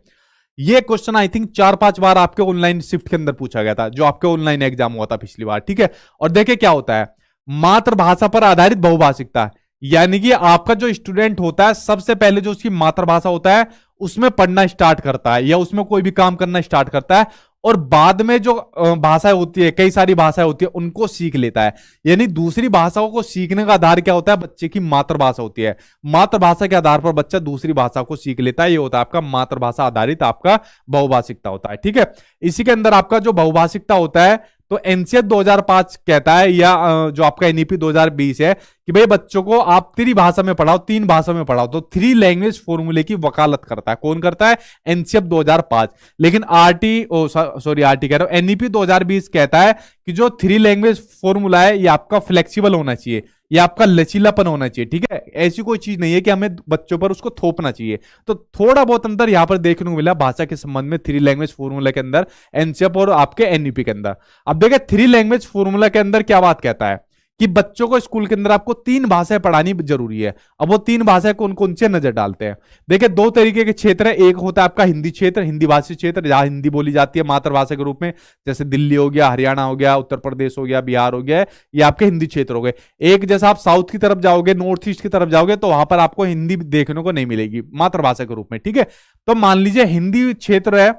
S1: ये क्वेश्चन आई थिंक 4-5 बार आपके ऑनलाइन शिफ्ट के अंदर पूछा गया था, जो आपके ऑनलाइन एग्जाम हुआ था पिछली बार। ठीक है, और देखिए क्या होता है, मातृभाषा पर आधारित बहुभाषिकता यानी कि आपका जो स्टूडेंट होता है सबसे पहले जो उसकी मातृभाषा होता है उसमें पढ़ना स्टार्ट करता है या उसमें कोई भी काम करना स्टार्ट करता है, और बाद में जो भाषाएं होती है, कई सारी भाषाएं होती है, उनको सीख लेता है। यानी दूसरी भाषाओं को सीखने का आधार क्या होता है, बच्चे की मातृभाषा होती है। मातृभाषा के आधार पर बच्चा दूसरी भाषा को सीख लेता है, ये होता है आपका मातृभाषा आधारित आपका बहुभाषिकता होता है। ठीक है, इसी के अंदर आपका जो बहुभाषिकता होता है तो एनसीएफ 2005 कहता है, या जो आपका एनईपी 2020 है कि भाई बच्चों को आप त्रिभाषा में पढ़ाओ, 3 भाषा में पढ़ाओ। तो 3 लैंग्वेज फॉर्मूले की वकालत करता है, कौन करता है, एनसीएफ 2005। लेकिन आरटी कह रहा हूं, एनईपी 2020 कहता है कि जो 3 लैंग्वेज फॉर्मूला है ये आपका फ्लेक्सिबल होना चाहिए, ये आपका लचीलापन होना चाहिए। ठीक है, ऐसी कोई चीज नहीं है कि हमें बच्चों पर उसको थोपना चाहिए। तो थोड़ा बहुत अंतर यहां पर देखने को मिला भाषा के संबंध में 3 लैंग्वेज फॉर्मूला के अंदर, एनसीएफ और आपके एनईपी के अंदर। अब देखिए 3 लैंग्वेज फॉर्मूला के अंदर क्या बात कहता है कि बच्चों को स्कूल के अंदर आपको 3 भाषाएं पढ़ानी जरूरी है। अब वो 3 भाषाएं कौन कौन से नजर डालते हैं, देखिए 2 तरीके के क्षेत्र है। एक होता है आपका हिंदी क्षेत्र, हिंदी भाषी क्षेत्र, जहां हिंदी बोली जाती है मातृभाषा के रूप में, जैसे दिल्ली हो गया, हरियाणा हो गया, उत्तर प्रदेश हो गया, बिहार हो गया, ये आपके हिंदी क्षेत्र हो गए। एक जैसा आप साउथ की तरफ जाओगे, नॉर्थ ईस्ट की तरफ जाओगे तो वहां पर आपको हिंदी देखने को नहीं मिलेगी मातृभाषा के रूप में। ठीक है, तो मान लीजिए हिंदी क्षेत्र है,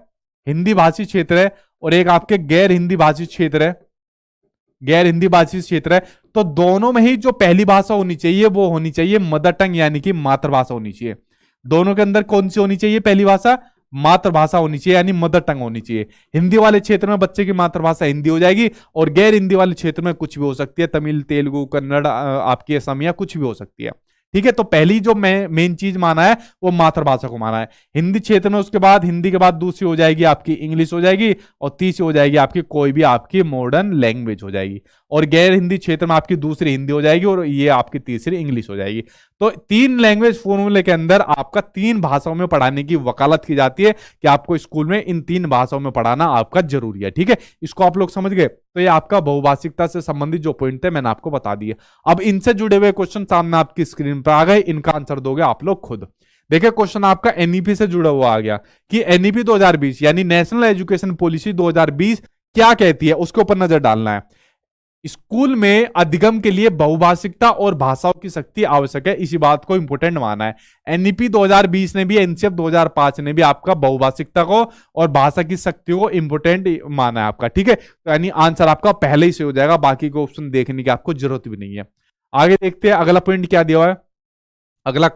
S1: हिंदी भाषी क्षेत्र है, और एक आपके गैर हिंदी भाषी क्षेत्र है, गैर हिंदी भाषी क्षेत्र है। तो दोनों में ही जो पहली भाषा होनी चाहिए वो होनी चाहिए मदर टंग यानी कि मातृभाषा होनी चाहिए। दोनों के अंदर कौन सी होनी चाहिए, पहली भाषा मातृभाषा होनी चाहिए यानी मदर टंग होनी चाहिए। हिंदी वाले क्षेत्र में बच्चे की मातृभाषा हिंदी हो जाएगी, और गैर हिंदी वाले क्षेत्र में कुछ भी हो सकती है, तमिल, तेलुगु, कन्नड़, आपकी असमिया, कुछ भी हो सकती है। ठीक है, तो पहली जो मेन चीज माना है वो मातृभाषा को माना है हिंदी क्षेत्र में। उसके बाद हिंदी के बाद दूसरी हो जाएगी आपकी इंग्लिश हो जाएगी, और तीसरी हो जाएगी आपकी कोई भी आपकी मॉडर्न लैंग्वेज हो जाएगी, और गैर हिंदी क्षेत्र में आपकी दूसरी हिंदी हो जाएगी, और ये आपकी तीसरी इंग्लिश हो जाएगी। तो 3 लैंग्वेज फॉर्मूले के अंदर आपका 3 भाषाओं में पढ़ाने की वकालत की जाती है कि आपको स्कूल में इन 3 भाषाओं में पढ़ाना आपका जरूरी है। ठीक है, इसको आप लोग समझ गए। तो ये आपका बहुभाषिकता से संबंधित जो पॉइंट है मैंने आपको बता दिए। अब इनसे जुड़े हुए क्वेश्चन सामने आपकी स्क्रीन पर आ गए, इनका आंसर दोगे आप लोग खुद। देखिए क्वेश्चन आपका एनईपी से जुड़ा हुआ आ गया कि एनईपी 2020 यानी नेशनल एजुकेशन पॉलिसी 2020 क्या कहती है, उसके ऊपर नजर डालना है। स्कूल में अधिगम के लिए बहुभाषिकता और भाषाओं की शक्ति आवश्यक है, इसी बात को इंपोर्टेंट माना है। एनईपी 2020 ने भी, एनसीएफ 2005 ने भी आपका बहुभाषिकता को और भाषा की शक्ति को इंपोर्टेंट माना है आपका। ठीक है, तो यानी आंसर आपका पहले ही से हो जाएगा, बाकी को ऑप्शन देखने की आपको जरूरत भी नहीं है। आगे देखते हैं अगला पॉइंट क्या दिया हुआ है। अगला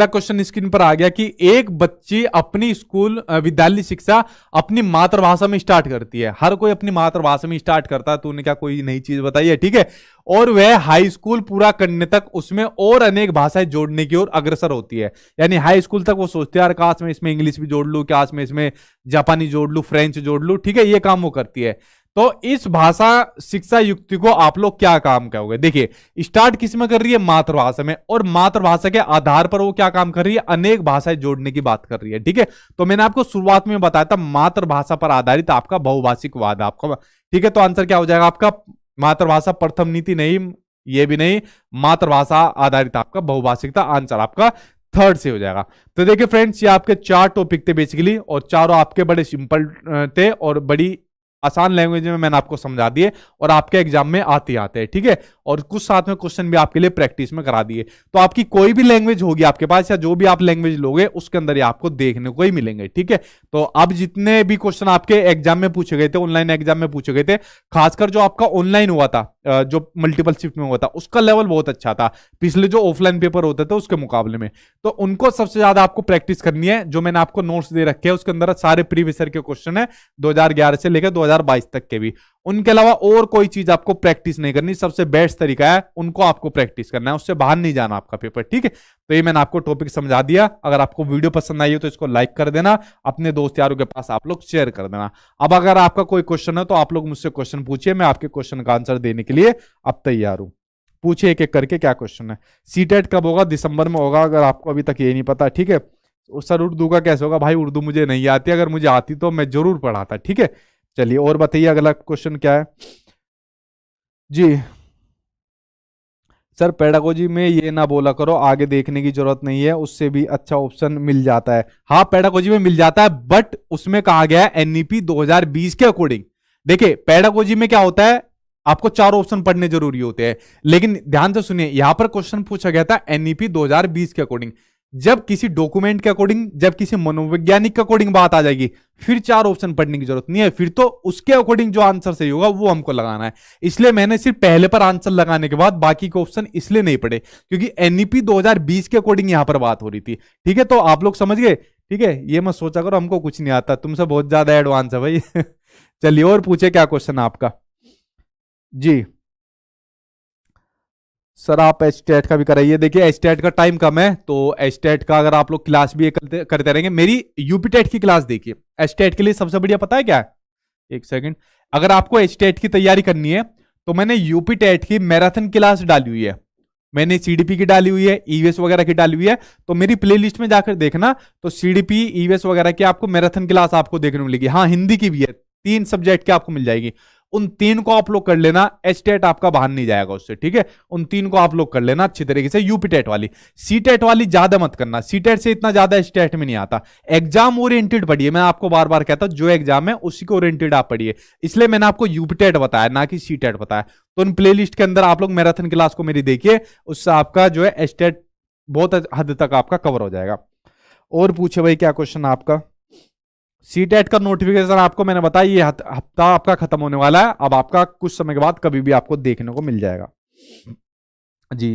S1: क्वेश्चन स्क्रीन पर आ गया कि एक बच्ची अपनी स्कूल विद्यालय शिक्षा अपनी मातृभाषा में स्टार्ट करती है। हर कोई अपनी मातृभाषा में स्टार्ट करता है, तूने क्या कोई नई चीज बताई है। ठीक है, और वह हाई स्कूल पूरा करने तक उसमें और अनेक भाषाएं जोड़ने की ओर अग्रसर होती है। यानी हाई स्कूल तक वो सोचते हैं यार काश में इसमें इंग्लिश भी जोड़ लूं, काश में इसमें जापानी जोड़ लूं, फ्रेंच जोड़ लूं। ठीक है, ये काम वो करती है। तो इस भाषा शिक्षा युक्ति को आप लोग क्या काम कहोगे। देखिए स्टार्ट किस में कर रही है, मातृभाषा में, और मातृभाषा के आधार पर वो क्या काम कर रही है, अनेक भाषाएं जोड़ने की बात कर रही है। ठीक है, तो मैंने आपको शुरुआत में बताया था मातृभाषा पर आधारित आपका बहुभाषिकवाद आपका। ठीक है, तो आंसर क्या हो जाएगा आपका, मातृभाषा प्रथम नीति नहीं, ये भी नहीं, मातृभाषा आधारित आपका बहुभाषिकता, आंसर आपका थर्ड से हो जाएगा। तो देखिए फ्रेंड्स, ये आपके 4 टॉपिक थे बेसिकली, और चारों आपके बड़े सिंपल थे और बड़ी आसान लैंग्वेज में मैंने आपको समझा दिए, और आपके एग्जाम में आते हैं, ठीक है। और कुछ साथ में क्वेश्चन भी आपके लिए प्रैक्टिस में करा दिए। तो आपकी कोई भी लैंग्वेज होगी आपके पास, या जो भी आप लैंग्वेज लोगे उसके अंदर ही आपको देखने को ही मिलेंगे, ठीक है। तो अब जितने भी क्वेश्चन आपके एग्जाम में पूछे गए थे, ऑनलाइन एग्जाम में पूछे गए थे, खासकर जो आपका ऑनलाइन हुआ था, जो मल्टीपल शिफ्ट में हुआ था, उसका लेवल बहुत अच्छा था पिछले जो ऑफलाइन पेपर होते थे उसके मुकाबले में। तो उनको सबसे ज्यादा आपको प्रैक्टिस करनी है। जो मैंने आपको नोट्स दे रखे हैं उसके अंदर सारे प्रीवियस ईयर के क्वेश्चन है, 2011 से लेकर 2022 तक के भी। उनके अलावा और कोई चीज आपको प्रैक्टिस नहीं करनी। सबसे बेस्ट तरीका है उनको आपको प्रैक्टिस करना है, उससे बाहर नहीं जाना आपका पेपर, ठीक है। तो ये मैंने आपको टॉपिक समझा दिया। अगर आपको वीडियो पसंद आई हो तो इसको लाइक कर देना, अपने दोस्त यारों के पास आप लोग शेयर कर देना। अब अगर आपका कोई क्वेश्चन है तो आप लोग मुझसे क्वेश्चन पूछिए, मैं आपके क्वेश्चन का आंसर देने के लिए अब तैयार हूं। पूछिए एक एक करके क्या क्वेश्चन है। सीटेट कब होगा? दिसंबर में होगा, अगर आपको अभी तक ये नहीं पता, ठीक है। सर उर्दू का कैसे होगा? भाई उर्दू मुझे नहीं आती, अगर मुझे आती तो मैं जरूर पढ़ाता, ठीक है। चलिए और बताइए अगला क्वेश्चन क्या है जी। सर पेडागोजी में ये ना बोला करो आगे देखने की जरूरत नहीं है, उससे भी अच्छा ऑप्शन मिल जाता है। हाँ पेडागोजी में मिल जाता है, बट उसमें कहा गया है एनईपी 2020 के अकॉर्डिंग। देखिए पेडागोजी में क्या होता है, आपको 4 ऑप्शन पढ़ने जरूरी होते हैं, लेकिन ध्यान से सुनिए, यहां पर क्वेश्चन पूछा गया था एनईपी 2020 के अकॉर्डिंग। जब किसी डॉक्यूमेंट के अकॉर्डिंग, जब किसी मनोवैज्ञानिक के अकॉर्डिंग बात आ जाएगी, फिर 4 ऑप्शन पढ़ने की जरूरत नहीं है, फिर तो उसके अकॉर्डिंग जो आंसर सही होगा वो हमको लगाना है। इसलिए मैंने सिर्फ पहले पर आंसर लगाने के बाद बाकी के ऑप्शन इसलिए नहीं पढ़े, क्योंकि एनईपी 2020 के अकॉर्डिंग यहां पर बात हो रही थी, ठीक है। तो आप लोग समझ गए, ठीक है। ये मत सोचा करो हमको कुछ नहीं आता, तुमसे बहुत ज्यादा एडवांस है भाई। चलिए और पूछे क्या क्वेश्चन है आपका जी। सर आप एचटेट का भी कराइए। देखिए एचटेट का टाइम कम है, तो एचटेट का अगर आप लोग क्लास भी करते रहेंगे, मेरी यूपीटेट की क्लास देखिए। एचटेट के लिए सबसे बढ़िया पता है क्या है? एक सेकंड, अगर आपको एचटेट की तैयारी करनी है तो मैंने यूपीटेट की मैराथन क्लास डाली हुई है, मैंने सीडीपी की डाली हुई है, ईवीएस वगैरह की डाली हुई है। तो मेरी प्लेलिस्ट में जाकर देखना, तो सीडीपी ईवीएस वगैरह की आपको मैराथन क्लास आपको देखने को मिलेगी। हाँ हिंदी की भी है, 3 सब्जेक्ट की आपको मिल जाएगी। उन 3 को आप लोग कर लेना, एचटेट आपका बाहर नहीं जाएगा उससे, ठीक है। उन 3 को आप लोग कर लेना अच्छी तरीके से। यूपीटेट वाली, सीटेट वाली ज्यादा मत करना, सीटेट से इतना ज्यादा एचटेट में नहीं आता। एग्जाम ओरिएंटेड पढ़िए, मैं आपको बार बार कहता हूं जो एग्जाम है उसी को ओरिएंटेड आप पढ़िए, इसलिए मैंने आपको यूपीटेट बताया ना कि सीटेट बताया। तो उन प्लेलिस्ट के अंदर आप लोग मैराथन क्लास को मेरी देखिए, उससे आपका जो है एचटेट बहुत हद तक आपका कवर हो जाएगा। और पूछे भाई क्या क्वेश्चन आपका? सीटेट का नोटिफिकेशन आपको मैंने बताया, ये हफ्ता आपका खत्म होने वाला है, अब आपका कुछ समय के बाद कभी भी आपको देखने को मिल जाएगा जी।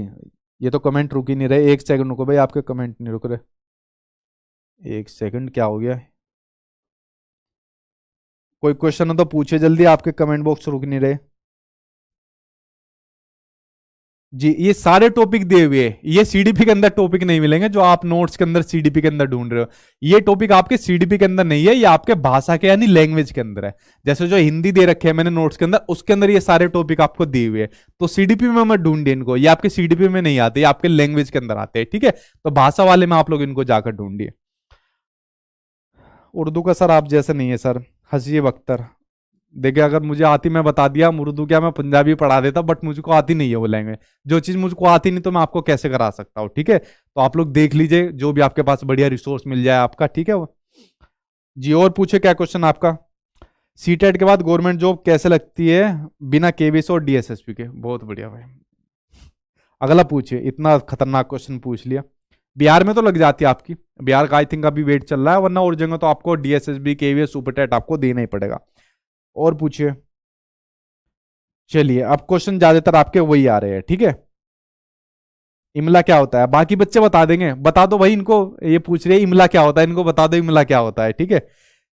S1: ये तो कमेंट रुक ही नहीं रहे, 1 सेकंड रुको भाई, आपके कमेंट नहीं रुक रहे। 1 सेकंड, क्या हो गया? कोई क्वेश्चन हो तो पूछे जल्दी, आपके कमेंट बॉक्स रुक नहीं रहे जी। ये सारे टॉपिक दिए हुए हैं, ये सीडीपी के अंदर टॉपिक नहीं मिलेंगे जो आप नोट्स के अंदर सीडीपी के अंदर ढूंढ रहे हो। ये टॉपिक आपके सीडीपी के अंदर नहीं है, ये आपके भाषा के यानी लैंग्वेज के अंदर है। जैसे जो हिंदी दे रखे हैं मैंने नोट्स के अंदर, उसके अंदर ये सारे टॉपिक आपको दिए हुए हैं। तो सीडीपी में मत ढूंढिए इनको, ये आपके सीडीपी में नहीं आते, ये आपके लैंग्वेज के अंदर आते हैं, ठीक है। तो भाषा वाले में आप लोग इनको जाकर ढूंढिए। उर्दू का सर आप जैसे नहीं है सर, हसीब अख्तर। देखिए अगर मुझे आती मैं बता दिया, उर्दू क्या मैं पंजाबी पढ़ा देता, बट मुझको आती नहीं है वो लैंग्वेज। जो चीज मुझको आती नहीं तो मैं आपको कैसे करा सकता हूँ, ठीक है। तो आप लोग देख लीजिए जो भी आपके पास बढ़िया रिसोर्स मिल जाए आपका, ठीक है वो जी। और पूछे क्या क्वेश्चन आपका? सीटेट के बाद गवर्नमेंट जॉब कैसे लगती है बिना केवीएस और डीएसएसपी के? बहुत बढ़िया भाई। अगला पूछिए, इतना खतरनाक क्वेश्चन पूछ लिया। बिहार में तो लग जाती है आपकी, बिहार का आई थिंक अभी वेट चल रहा है, वरना और जगह तो आपको डीएसएसबी केवीएस सुपरटेट आपको देना ही पड़ेगा। और पूछिए। चलिए अब क्वेश्चन ज्यादातर आपके वही आ रहे हैं, ठीक है। इमला क्या होता है? बाकी बच्चे बता देंगे, बता दो भाई इनको, ये पूछ रहे हैं इमला क्या होता है, इनको बता दो इमला क्या होता है, ठीक है।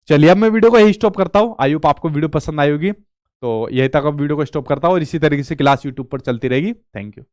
S1: चलिए अब मैं वीडियो को यही स्टॉप करता हूं। आई होप आपको वीडियो पसंद आई होगी, तो यही तक अब वीडियो को स्टॉप करता हूं, और इसी तरीके से क्लास यूट्यूब पर चलती रहेगी। Thank you.